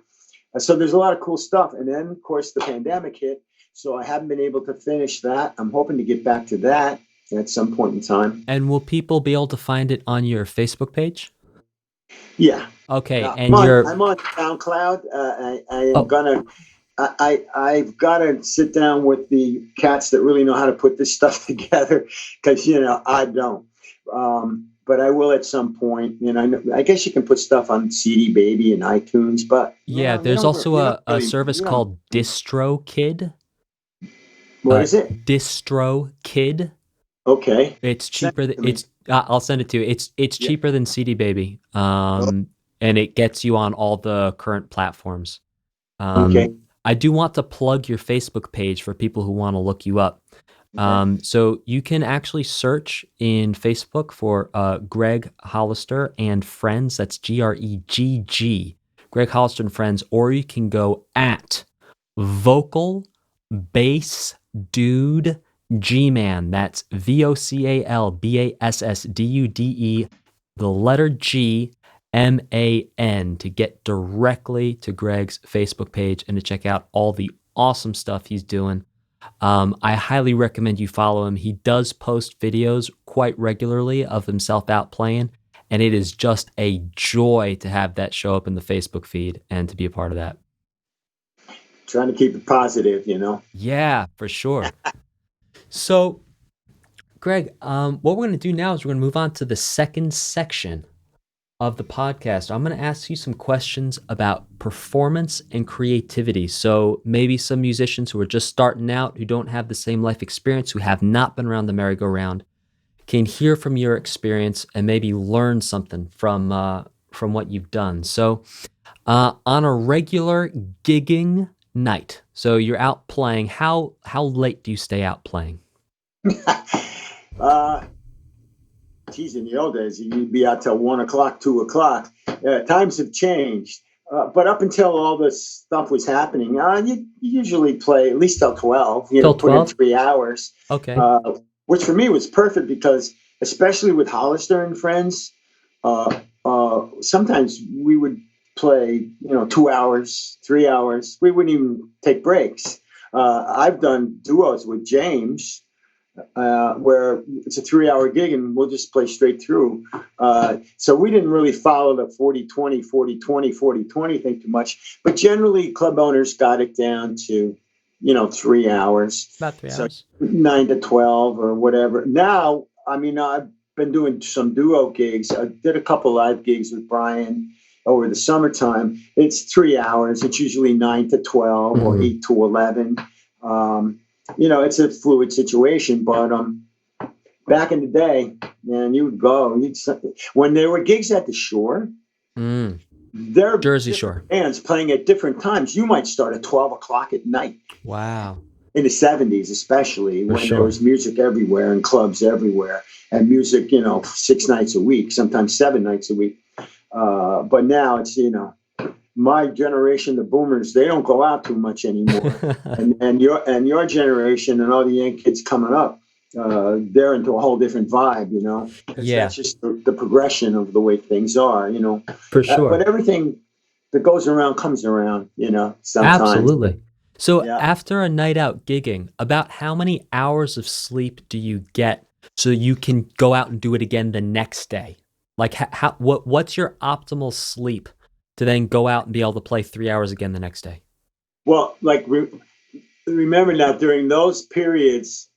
So there's a lot of cool stuff. And then, of course, the pandemic hit. So I haven't been able to finish that. I'm hoping to get back to that at some point in time. And will people be able to find it on your Facebook page? Yeah. Okay. I'm on SoundCloud. I've got to sit down with the cats that really know how to put this stuff together, because I don't. But I will at some point. I guess you can put stuff on CD Baby and iTunes, but there's also a service called DistroKid. What is it? DistroKid. Okay. It's cheaper. I'll send it to you. It's cheaper than CD Baby. And it gets you on all the current platforms. Okay. I do want to plug your Facebook page for people who want to look you up. So you can actually search in Facebook for Gregg Hollister and Friends. That's Gregg. Gregg Hollister and Friends. Or you can go at Vocal Bass Dude G-Man. That's VOCALBASSDUDE, the letter G, MAN, to get directly to Gregg's Facebook page and to check out all the awesome stuff he's doing. I highly recommend you follow him. He does post videos quite regularly of himself out playing, and it is just a joy to have that show up in the Facebook feed and to be a part of that. Trying to keep it positive, Yeah, for sure. So, Gregg, what we're going to do now is we're going to move on to the second section of the podcast, I'm going to ask you some questions about performance and creativity. So maybe some musicians who are just starting out, who don't have the same life experience, who have not been around the merry-go-round, can hear from your experience and maybe learn something from what you've done. So on a regular gigging night, so you're out playing, how late do you stay out playing? Geez, in the old days, you'd be out till 1 o'clock, 2 o'clock. Times have changed. But up until all this stuff was happening, you usually play at least till 12. Till Put 12? in 3 hours. Okay. Which for me was perfect because, especially with Hollister and friends, sometimes we would play, 2 hours, 3 hours. We wouldn't even take breaks. I've done duos with James, where it's a 3-hour gig and we'll just play straight through. So we didn't really follow the 40-20, 40-20, 40-20 thing too much. But generally, club owners got it down to, 3 hours. About 3 hours. 9 to 12 or whatever. Now, I've been doing some duo gigs. I did a couple live gigs with Brian over the summertime. It's 3 hours. It's usually 9 to 12 or 8 to 11. It's a fluid situation, but back in the day, man, you would go. When there were gigs at the Shore, there Jersey Shore bands playing at different times. You might start at 12 o'clock at night. Wow. In the 70s, especially, when there was music everywhere and clubs everywhere, and music, 6 nights a week, sometimes 7 nights a week. But now it's, my generation, the boomers, they don't go out too much anymore. and your generation and all the young kids coming up, they're into a whole different vibe, Yeah. That's just the progression of the way things are, For sure. But everything that goes around comes around, sometimes. Absolutely. So after a night out gigging, about how many hours of sleep do you get so you can go out and do it again the next day? Like what's your optimal sleep to then go out and be able to play 3 hours again the next day? Well, like remember now, during those periods,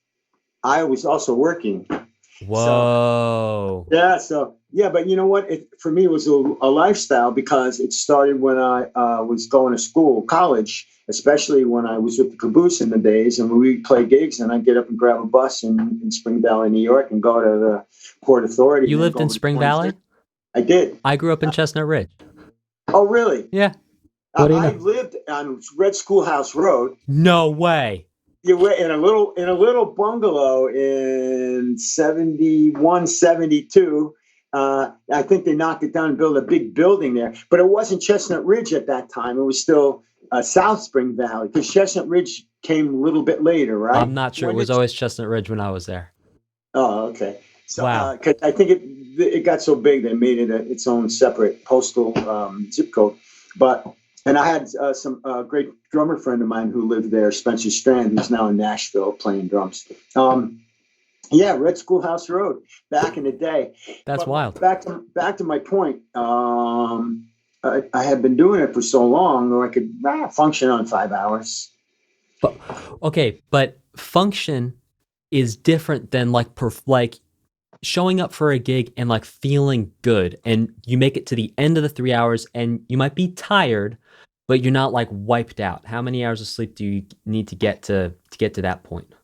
I was also working. Whoa. But you know what? For me, it was a lifestyle because it started when I was going to college, especially when I was with the Caboose in the days, and we'd play gigs, and I'd get up and grab a bus in Spring Valley, New York, and go to the Port Authority. You lived in Spring Valley? I did. I grew up in Chestnut Ridge. Oh, really? Yeah. I lived on Red Schoolhouse Road. No way. You were in a little bungalow in 71, 72. I think they knocked it down and built a big building there. But it wasn't Chestnut Ridge at that time. It was still South Spring Valley, because Chestnut Ridge came a little bit later, right? I'm not sure. It was always Chestnut Ridge when I was there. Oh, okay. So, wow. Because I think it got so big they made it its own separate postal zip code. And I had some great drummer friend of mine who lived there, Spencer Strand, who's now in Nashville playing drums. Red Schoolhouse Road, back in the day. That's wild. Back to my point. I had been doing it for so long, or I could function on 5 hours. But function is different than like showing up for a gig and like feeling good, and you make it to the end of the 3 hours, and you might be tired, but you're not like wiped out. How many hours of sleep do you need to get to that point?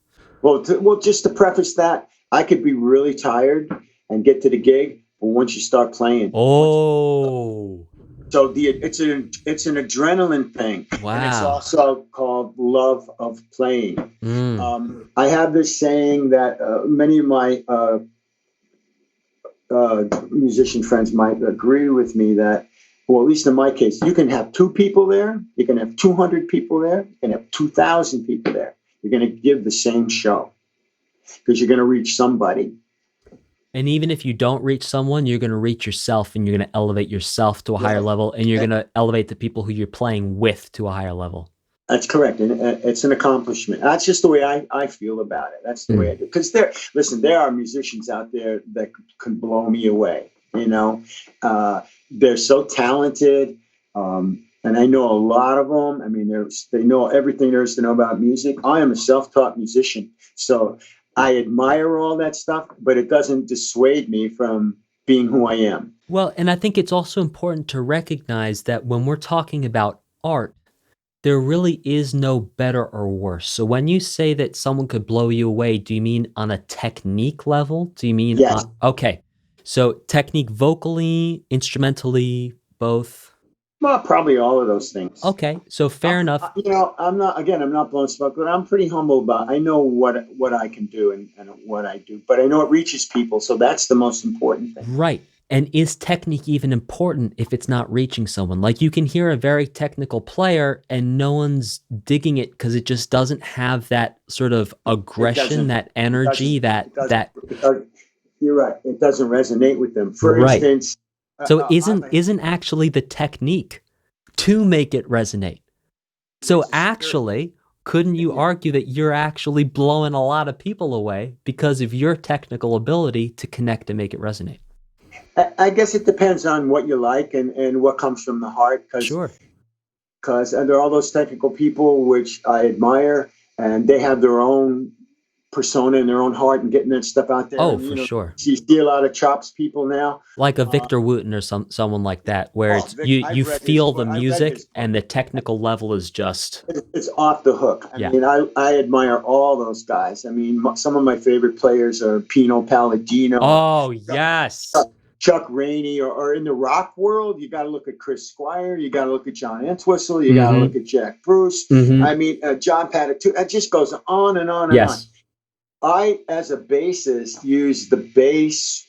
Well, just to preface that, I could be really tired and get to the gig, but once you start playing, so it's an adrenaline thing. Wow. And it's also called love of playing. I have this saying that many of my musician friends might agree with me that, well, at least in my case, you can have 2 people there, you can have 200 people there, you can have 2,000 people there. You're going to give the same show because you're going to reach somebody. And even if you don't reach someone, you're going to reach yourself, and you're going to elevate yourself to a higher level, and you're going to elevate the people who you're playing with to a higher level. That's correct. And it's an accomplishment. That's just the way I feel about it. That's the way I do. Because there are musicians out there that can blow me away. They're so talented. And I know a lot of them. I mean, they know everything there is to know about music. I am a self-taught musician. So I admire all that stuff, but it doesn't dissuade me from being who I am. Well, and I think it's also important to recognize that when we're talking about art, there really is no better or worse. So when you say that someone could blow you away, do you mean on a technique level? Do you mean Yes. okay. So technique vocally, instrumentally, both? Well, probably all of those things. Okay. So fair enough. I'm not blowing smoke, but I'm pretty humble about, I know what I can do and what I do, but I know it reaches people. So that's the most important thing. Right. And is technique even important if it's not reaching someone? Like you can hear a very technical player and no one's digging it because it just doesn't have that sort of aggression, that energy, that. You're right. It doesn't resonate with them. For Right. instance. So isn't actually the technique to make it resonate? So actually, couldn't you argue that you're actually blowing a lot of people away because of your technical ability to connect and make it resonate? I guess it depends on what you like and what comes from the heart. Sure. Because there are all those technical people which I admire, and they have their own persona and their own heart and getting that stuff out there. Oh, and, for sure. You see a lot of chops people now. Like a Victor Wooten or someone like that, where it's you feel the music and the technical level is just... It's off the hook. I mean, I admire all those guys. I mean, some of my favorite players are Pino Palladino. Oh, yes. Chuck Rainey, or in the rock world, you got to look at Chris Squire, you got to look at John Entwistle, you got to look at Jack Bruce. I mean, John Paddock too. It just goes on and on and on. I, as a bassist, use the bass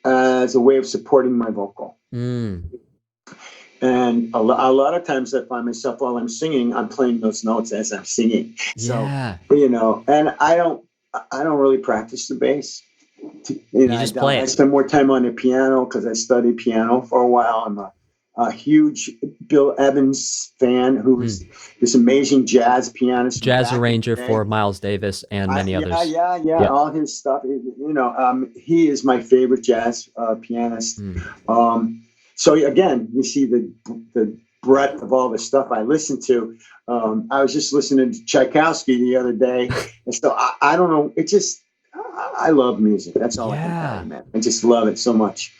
as a way of supporting my vocal. And a lot of times I find myself while I'm singing, I'm playing those notes as I'm singing. So, and I don't really practice the bass. You just play it. I spend more time on the piano because I studied piano for a while. I'm a huge Bill Evans fan, who's this amazing jazz pianist, jazz arranger for Miles Davis and many others. Yeah, all his stuff. He is my favorite jazz pianist. So again, you see the breadth of all the stuff I listen to. I was just listening to Tchaikovsky the other day, and so I don't know. It just I love music. That's all I can tell you, man. I just love it so much.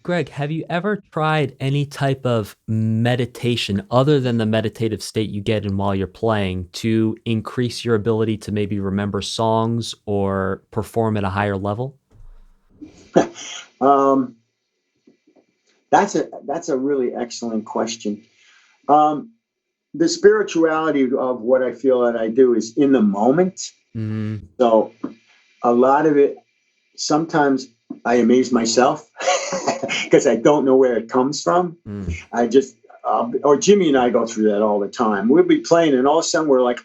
Gregg, have you ever tried any type of meditation other than the meditative state you get in while you're playing to increase your ability to maybe remember songs or perform at a higher level? That's a really excellent question. The spirituality of what I feel that I do is in the moment. So a lot of it, sometimes I amaze myself because I don't know where it comes from. I just, or Jimmy and I go through that all the time. We'll be playing and all of a sudden we're like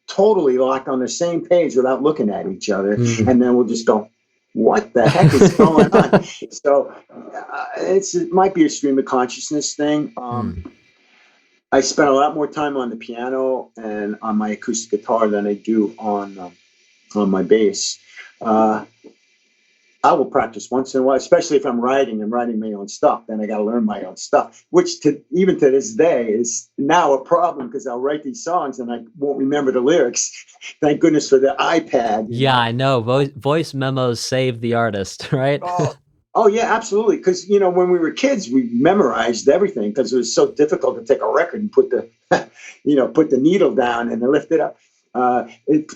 totally locked on the same page without looking at each other. And then we'll just go, what the heck is going on? So it might be a stream of consciousness thing. I spend a lot more time on the piano and on my acoustic guitar than I do on my bass. I will practice once in a while, especially if I'm writing my own stuff. Then I got to learn my own stuff, which even to this day is now a problem because I'll write these songs and I won't remember the lyrics. Thank goodness for the iPad. Yeah, I know. Voice memos save the artist, right? Oh yeah, absolutely. Because when we were kids, we memorized everything because it was so difficult to take a record and put the put the needle down and then lift it up.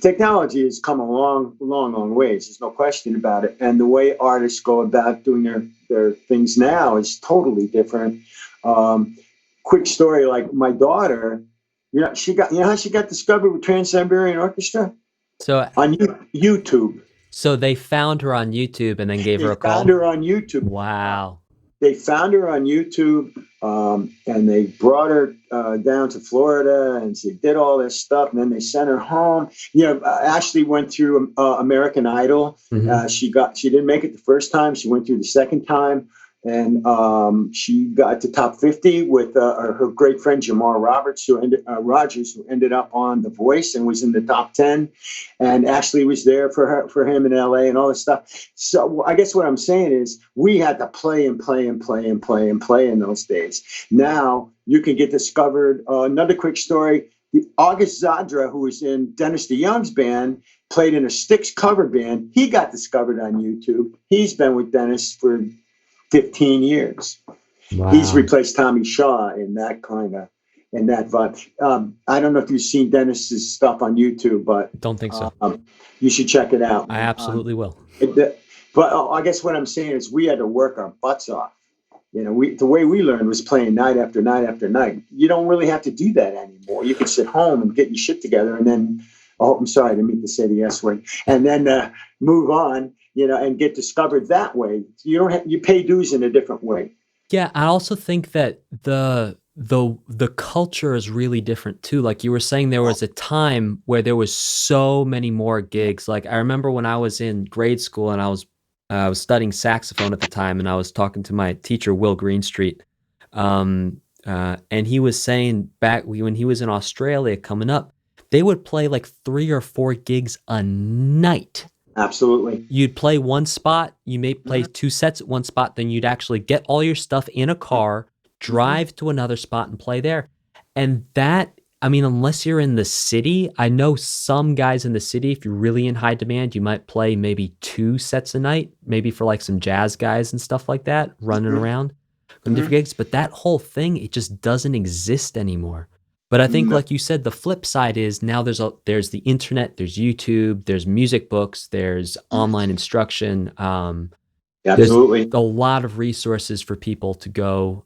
Technology has come a long ways. There's no question about it. And the way artists go about doing their things now is totally different. Quick story, like my daughter, how she got discovered with Trans-Siberian Orchestra? So on YouTube. So they found her on YouTube and then gave her a call? They found her on YouTube. Wow. They found her on YouTube, and they brought her down to Florida, and she did all this stuff, and then they sent her home. Ashley went through American Idol. She didn't make it the first time. She went through the second time, and she got to top 50 with her great friend Jamar Rogers, who ended up on The Voice and was in the top 10. And Ashley was there for him in LA and all this stuff. So I guess what I'm saying is we had to play in those days. Now you can get discovered. Another quick story. August Zadra, who was in Dennis DeYoung's band, played in a Styx cover band. He got discovered on YouTube. He's been with Dennis for 15 years. Wow. He's replaced Tommy Shaw in that vibe. I don't know if you've seen Dennis's stuff on YouTube, but don't think so. You should check it out. I absolutely will. But I guess what I'm saying is we had to work our butts off. The way we learned was playing night after night after night. You don't really have to do that anymore. You can sit home and get your shit together, and then I'm sorry, I didn't mean to say the S word, and then move on, and get discovered that way. You pay dues in a different way. Yeah, I also think that the culture is really different too. Like you were saying, there was a time where there was so many more gigs. Like I remember when I was in grade school and I was studying saxophone at the time, and I was talking to my teacher, Will Greenstreet, and he was saying back when he was in Australia coming up, they would play like 3 or 4 gigs a night. Absolutely. You'd play one spot, you may play 2 sets at one spot, then you'd actually get all your stuff in a car, drive to another spot and play there. And that, I mean, unless you're in the city, I know some guys in the city, if you're really in high demand, you might play maybe 2 sets a night, maybe for like some jazz guys and stuff like that, running around on different gigs. But that whole thing, it just doesn't exist anymore. But I think, like you said, the flip side is now there's the internet, there's YouTube, there's music books, there's online instruction. Absolutely. There's a lot of resources for people to go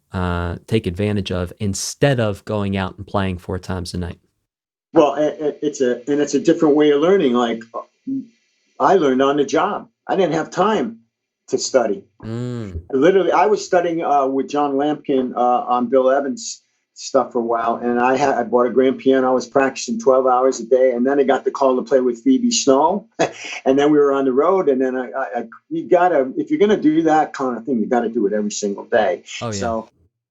take advantage of instead of going out and playing 4 times a night. Well, it's a different way of learning. Like I learned on the job. I didn't have time to study. Literally, I was studying with John Lampkin on Bill Evans' stuff for a while, and I bought a grand piano. I was practicing 12 hours a day, and then I got the call to play with Phoebe Snow, and then we were on the road. And then you gotta, if you're gonna do that kind of thing, you gotta do it every single day. Oh, yeah. So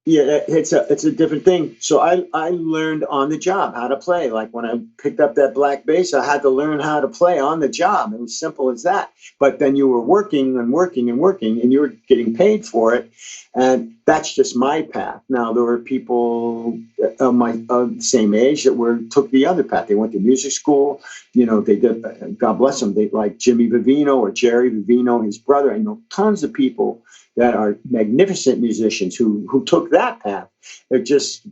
yeah, it's a different thing. So I learned on the job how to play. Like when I picked up that black bass, I had to learn how to play on the job. It was simple as that. But then you were working and working and working, and you were getting paid for it. And that's just my path. Now there were people of my same age that took the other path. They went to music school. They did. God bless them. They like Jimmy Vivino or Jerry Vivino, his brother. I know tons of people that are magnificent musicians who took that path. It's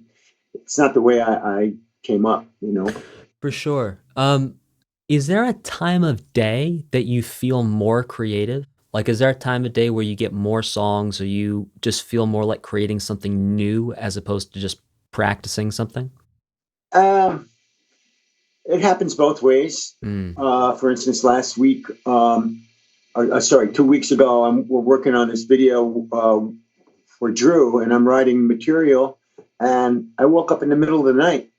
not the way I came up. For sure. Is there a time of day that you feel more creative? Like, is there a time of day where you get more songs, or you just feel more like creating something new as opposed to just practicing something? It happens both ways. For instance, last week, 2 weeks ago, we're working on this video for Drew, and I'm writing material, and I woke up in the middle of the night.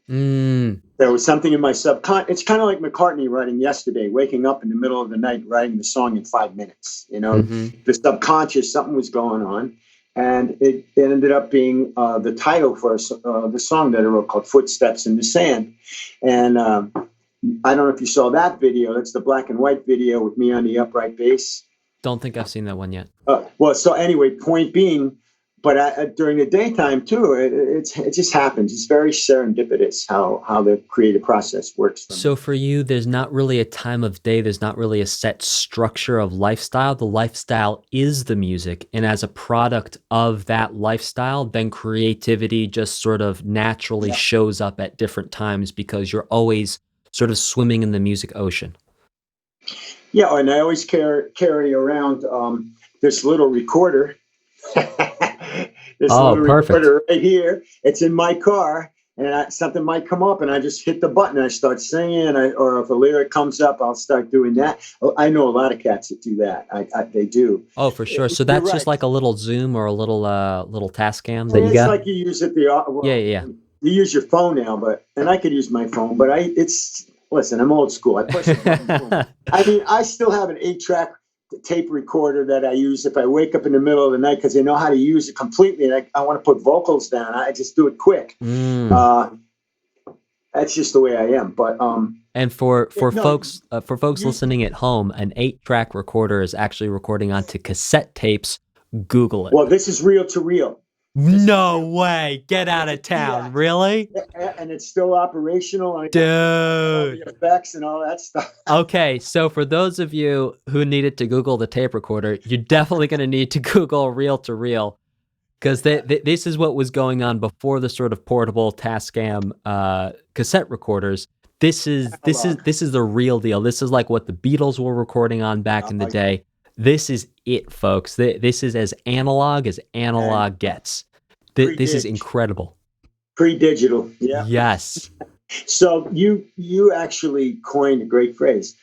There was something in my subconscious. It's kind of like McCartney writing Yesterday, waking up in the middle of the night, writing the song in 5 minutes. The subconscious, something was going on. And it ended up being the title for the song that I wrote called Footsteps in the Sand. And I don't know if you saw that video. That's the black and white video with me on the upright bass. Don't think I've seen that one yet. So anyway, point being, but during the daytime too, it just happens. It's very serendipitous how the creative process works. So for you, there's not really a time of day. There's not really a set structure of lifestyle. The lifestyle is the music. And as a product of that lifestyle, then creativity just sort of naturally shows up at different times because you're always sort of swimming in the music ocean. Yeah, and I always carry around this little recorder. Perfect. Recorder right here. It's in my car, and something might come up, and I just hit the button. And I start singing, or if a lyric comes up, I'll start doing that. I know a lot of cats that do that. They do. Oh, for sure. So that's just like a little Zoom or a little Tascam that you got. It's like you use it. Yeah. You use your phone now, and I could use my phone, but listen. I'm old school. I push the button. I mean, I still have an 8-track tape recorder that I use if I wake up in the middle of the night because I know how to use it completely, and I want to put vocals down. I just do it quick. That's just the way I am. But and for folks listening at home, an 8-track recorder is actually recording onto cassette tapes. Google it. Well, this is reel to reel. No way. Get out of town. Yeah. Really? And it's still operational. I Dude. all the effects and all that stuff. Okay, so for those of you who needed to Google the tape recorder, you're definitely going to need to Google reel to reel, because this is what was going on before the sort of portable Tascam cassette recorders. This is the real deal. This is like what the Beatles were recording on back in the day. This is it, folks. This is as analog gets. This is incredible. Pre-digital, yeah. Yes. So you actually coined a great phrase.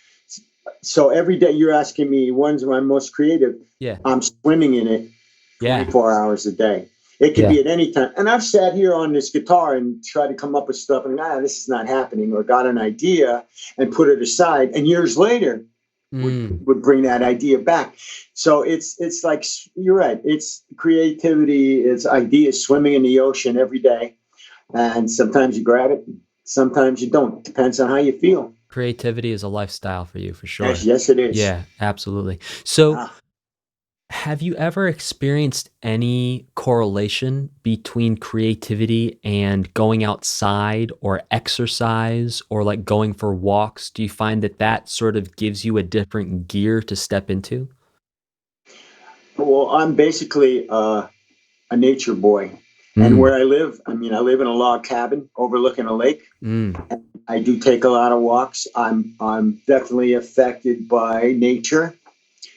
So every day you're asking me, when's my most creative? Yeah. I'm swimming in it 24 hours a day. It could be at any time. And I've sat here on this guitar and tried to come up with stuff and this is not happening, or got an idea and put it aside. And years later would bring that idea back. So it's like, you're right. It's creativity. It's ideas swimming in the ocean every day. And sometimes you grab it, sometimes you don't. Depends on how you feel. Creativity is a lifestyle for you, for sure. Yes, it is. Yeah, absolutely. So have you ever experienced any correlation between creativity and going outside or exercise or like going for walks? Do you find that sort of gives you a different gear to step into? Well, I'm basically a nature boy. And where I live, I live in a log cabin overlooking a lake. And I do take a lot of walks. I'm definitely affected by nature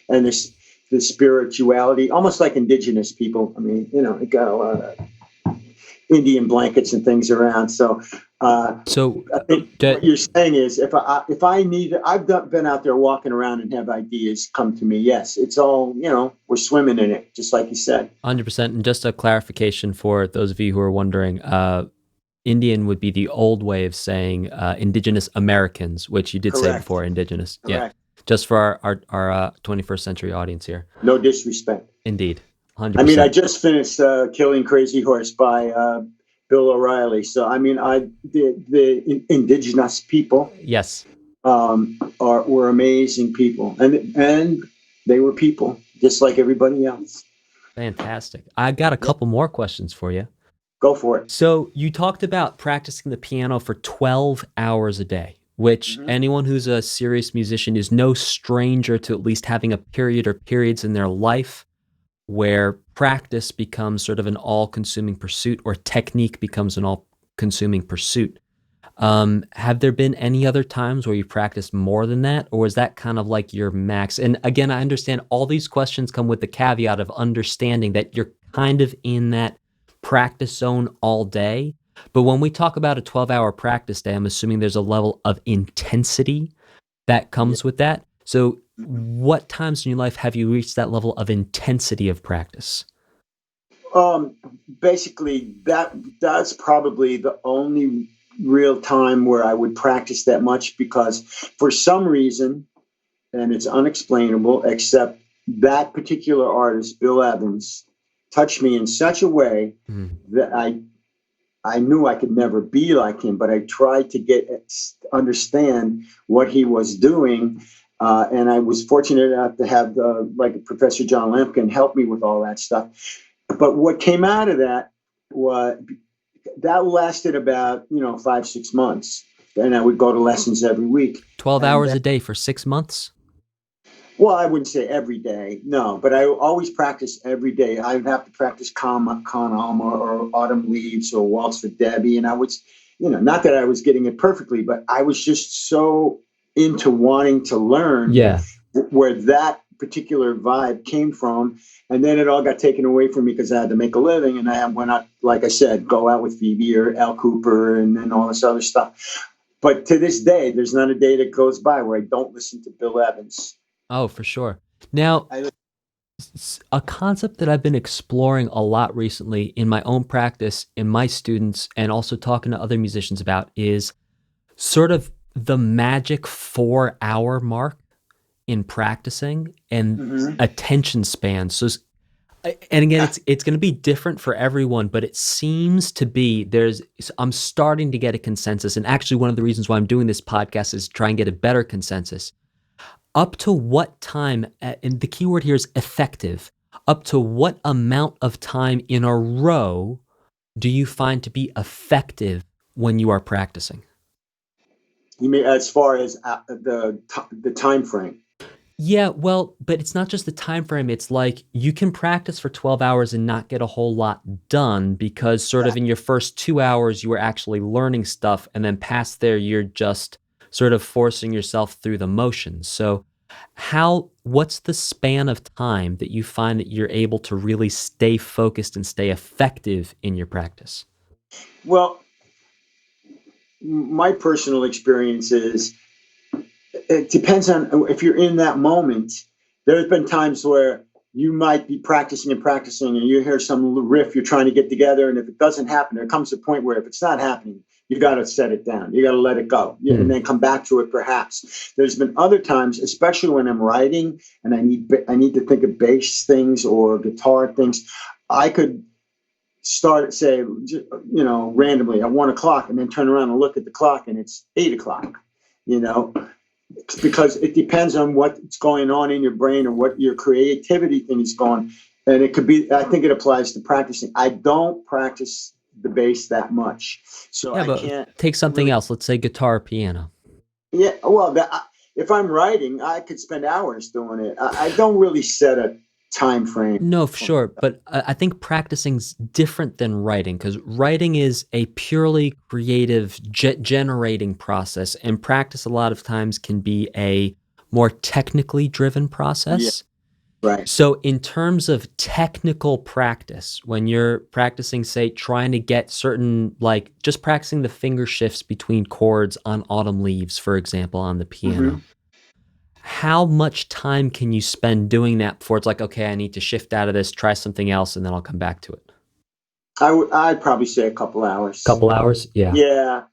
and the spirituality, almost like indigenous people. I got a lot of Indian blankets and things around. So I think what you're saying is, if I need, I've been out there walking around and have ideas come to me. Yes, it's all, we're swimming in it, just like you said. 100%. And just a clarification for those of you who are wondering, Indian would be the old way of saying indigenous Americans, which you did say before, indigenous. Correct. Yeah. Just for our 21st century audience here. No disrespect. Indeed. 100%. I just finished Killing Crazy Horse by Bill O'Reilly. So, the indigenous people, yes, were amazing people, and they were people just like everybody else. Fantastic. I got a couple more questions for you. Go for it. So you talked about practicing the piano for 12 hours a day, which anyone who's a serious musician is no stranger to at least having a period or periods in their life where practice becomes sort of an all-consuming pursuit, or technique becomes an all-consuming pursuit. Have there been any other times where you practiced more than that, or is that kind of like your max? And again, I understand all these questions come with the caveat of understanding that you're kind of in that practice zone all day. But when we talk about a 12-hour practice day, I'm assuming there's a level of intensity that comes with that. So what times in your life have you reached that level of intensity of practice? Basically, that's probably the only real time where I would practice that much, because for some reason, and it's unexplainable, except that particular artist, Bill Evans, touched me in such a way that I knew I could never be like him, but I tried to understand what he was doing. And I was fortunate enough to have like Professor John Lampkin help me with all that stuff. But what came out of that that lasted about 5-6 months, and I would go to lessons every week. 12 hours a day for 6 months? Well, I wouldn't say every day, no, but I always practice every day. I would have to practice Con Alma or Autumn Leaves or Waltz for Debbie, and I was, not that I was getting it perfectly, but I was just so into wanting to learn where that particular vibe came from. And then it all got taken away from me because I had to make a living, and I went out, like I said, go out with Phoebe or Al Kooper and then all this other stuff. But to this day, there's not a day that goes by where I don't listen to Bill Evans. Oh, for sure. Now, a concept that I've been exploring a lot recently in my own practice, in my students, and also talking to other musicians about is sort of the magic 4-hour mark in practicing and attention span. So, and again, it's going to be different for everyone, but it seems to be I'm starting to get a consensus. And actually, one of the reasons why I'm doing this podcast is to try and get a better consensus. Up to what time, and the key word here is effective, up to what amount of time in a row do you find to be effective when you are practicing? You mean as far as the time frame? Yeah, well, but it's not just the time frame. It's like you can practice for 12 hours and not get a whole lot done because sort of in your first 2 hours you were actually learning stuff, and then past there you're just sort of forcing yourself through the motions. So what's the span of time that you find that you're able to really stay focused and stay effective in your practice? Well, my personal experience is it depends on if you're in that moment. There's been times where you might be practicing and you hear some riff you're trying to get together, and if it doesn't happen, there comes a point where if it's not happening, you got to set it down. You got to let it go, and then come back to it. Perhaps there's been other times, especially when I'm writing and I need to think of bass things or guitar things. I could start, say, randomly at 1 o'clock, and then turn around and look at the clock, and it's 8 o'clock. Because it depends on what's going on in your brain or what your creativity thing is going. And it could be, I think it applies to practicing. I don't practice the bass that much. So I can't take something else. Let's say guitar or piano. Yeah. Well, if I'm writing, I could spend hours doing it. I don't really set a time frame. No, for sure. But I think practicing's different than writing, because writing is a purely creative generating process, and practice a lot of times can be a more technically driven process. Yeah. Right. So in terms of technical practice, when you're practicing, say, trying to get certain, like just practicing the finger shifts between chords on Autumn Leaves, for example, on the piano, how much time can you spend doing that before it's like, okay, I need to shift out of this, try something else, and then I'll come back to it? I'd probably say a couple hours. Couple hours? Yeah. Yeah.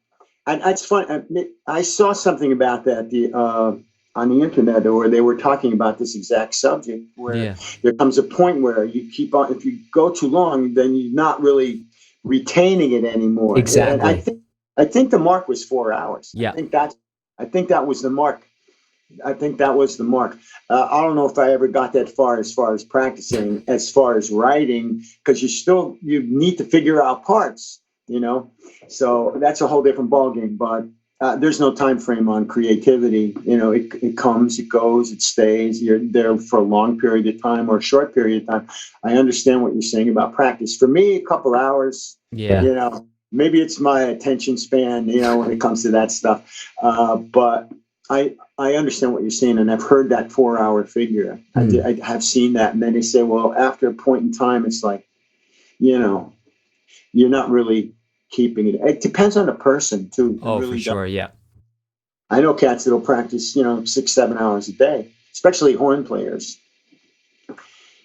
And it's fun. I saw something about that on the internet where they were talking about this exact subject, where there comes a point where you keep on, if you go too long, then you're not really retaining it anymore. Exactly. And I think the mark was 4 hours. Yeah. I think that was the mark. I don't know if I ever got that far as practicing, as far as writing, because you need to figure out parts, so that's a whole different ballgame. But there's no time frame on creativity. It comes, it goes, it stays. You're there for a long period of time or a short period of time. I understand what you're saying about practice. For me, a couple hours, maybe it's my attention span, when it comes to that stuff. But I understand what you're saying, and I've heard that 4 hour figure. I have seen that, and then they say, well, after a point in time, it's like, you're not really keeping it. It depends on the person too. Oh, really, for sure, yeah. I know cats that'll practice, 6-7 hours a day, especially horn players.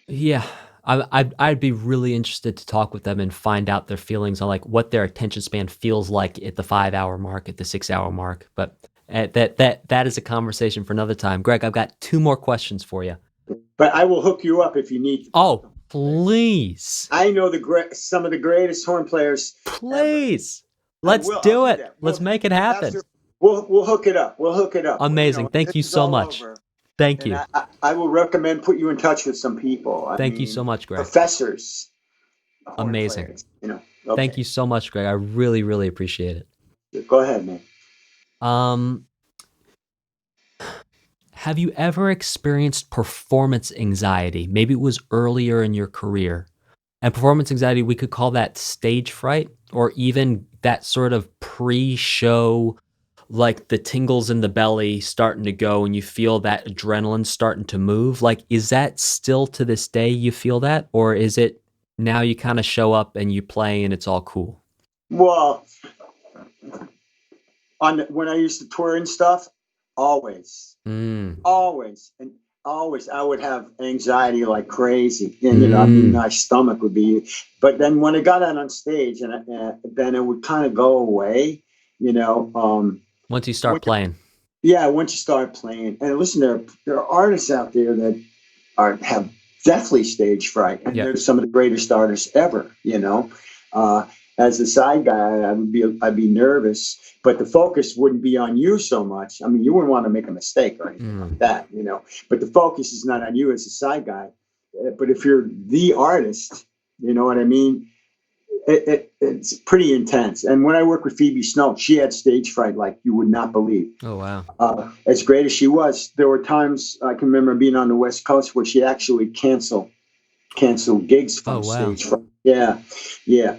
Yeah, I'd be really interested to talk with them and find out their feelings on like what their attention span feels like at the 5 hour mark, at the 6 hour mark, but. That is a conversation for another time. Gregg, I've got 2 more questions for you. But I will hook you up if you need to. Oh, please. I know some of the greatest horn players. Please. Let's do it. Let's make it happen. We'll hook it up. Amazing. Thank you so much. Thank you. I will recommend put you in touch with some people. Thank you so much, Gregg. Professors. Amazing. Players, Okay. Thank you so much, Gregg. I really, really appreciate it. Go ahead, man. Have you ever experienced performance anxiety? Maybe it was earlier in your career. And performance anxiety, we could call that stage fright, or even that sort of pre-show, like the tingles in the belly starting to go and you feel that adrenaline starting to move. Like, is that still to this day you feel that? Or is it now you kind of show up and you play and it's all cool? Well, when I used to tour and stuff, always, I would have anxiety like crazy, and my stomach would be. But then when I got out on stage, and then it would kind of go away, Once you start playing. Yeah, once you start playing, and listen, there are artists out there that have deathly stage fright, and they're some of the greatest artists ever. As a side guy, I'd be nervous, but the focus wouldn't be on you so much. You wouldn't want to make a mistake or anything like that, But the focus is not on you as a side guy. but if you're the artist, you know what I mean? It's pretty intense. And when I worked with Phoebe Snow, she had stage fright like you would not believe. Oh, wow. As great as she was, there were times I can remember being on the West Coast where she actually canceled gigs from stage fright. Yeah.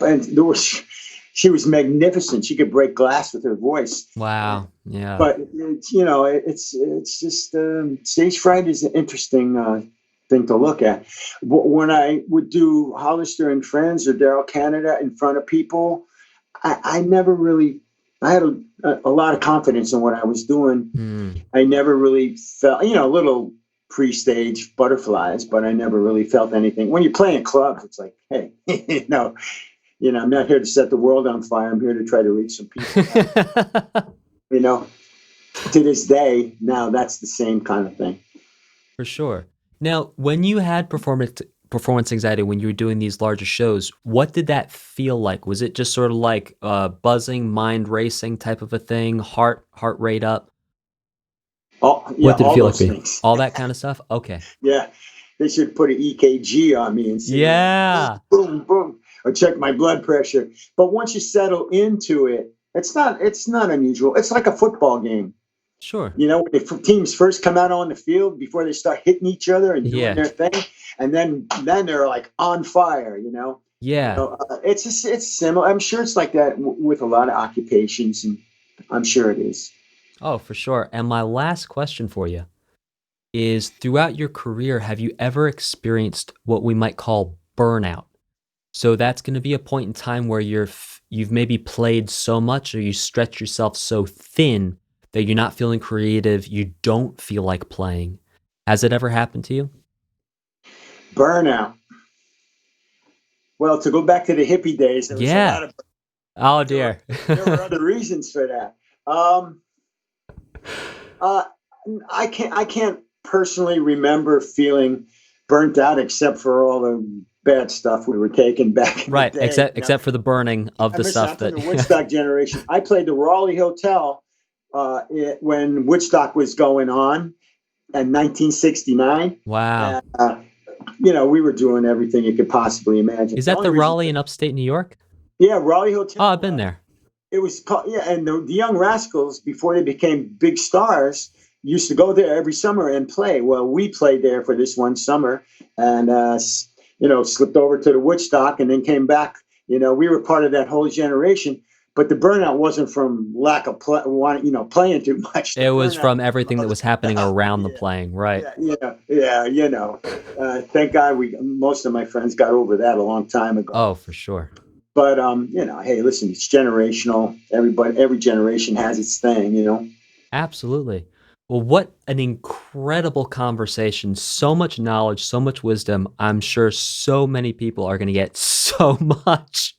And she was magnificent. She could break glass with her voice. Wow. Yeah. But it's just stage fright is an interesting thing to look at. When I would do Hollister and Friends or Daryl Canada in front of people, I never really. I had a lot of confidence in what I was doing. I never really felt, a little pre-stage butterflies, but I never really felt anything. When you play in clubs, it's like, hey, I'm not here to set the world on fire. I'm here to try to reach some people. To this day, now that's the same kind of thing. For sure. Now, when you had performance anxiety, when you were doing these larger shows, what did that feel like? Was it just sort of like buzzing, mind racing type of a thing, heart rate up? What did it feel like? Things. All that kind of stuff? Okay. Yeah. They should put an EKG on me and say, boom, boom, or check my blood pressure. But once you settle into it, it's not unusual. It's like a football game. Sure. When the teams first come out on the field before they start hitting each other and doing their thing, and then they're like on fire. Yeah. So, it's similar. I'm sure it's like that with a lot of occupations, and I'm sure it is. Oh, for sure. And my last question for you is, throughout your career, have you ever experienced what we might call burnout? So that's going to be a point in time where you've maybe played so much, or you stretch yourself so thin that you're not feeling creative, you don't feel like playing. Has it ever happened to you? Burnout. Well, to go back to the hippie days, there was a lot of. Oh dear. There were other reasons for that. I can't personally remember feeling burnt out, except for all the bad stuff we were taking back in the day, except for the burning of the stuff that the Woodstock generation. I played the Raleigh Hotel when Woodstock was going on in 1969. Wow. We were doing everything you could possibly imagine. Is that the Raleigh in upstate New York? Yeah, Raleigh Hotel. Oh, I've been there. It was called, and the Young Rascals, before they became big stars, used to go there every summer and play. Well, we played there for this one summer, and slipped over to the Woodstock, and then came back. We were part of that whole generation. But the burnout wasn't from lack of playing too much. It was from everything that was happening around the playing, right? Yeah. Thank God most of my friends got over that a long time ago. Oh, for sure. But hey, listen, it's generational. Every generation has its thing, Absolutely. Well, what an incredible conversation. So much knowledge, so much wisdom. I'm sure so many people are going to get so much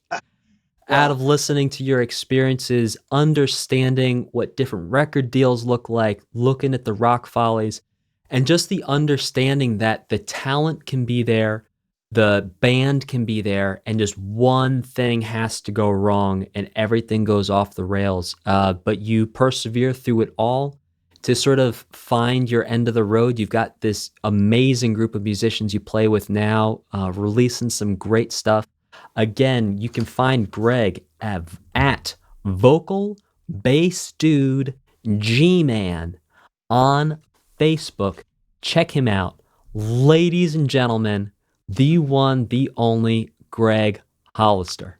out of listening to your experiences, understanding what different record deals look like, looking at the rock follies, and just the understanding that the talent can be there, the band can be there, and just one thing has to go wrong and everything goes off the rails. But you persevere through it all to sort of find your end of the road. You've got this amazing group of musicians you play with now, releasing some great stuff. Again, you can find Gregg at Vocal Bass Dude G-Man on Facebook. Check him out. Ladies and gentlemen, the one, the only Gregg Hollister.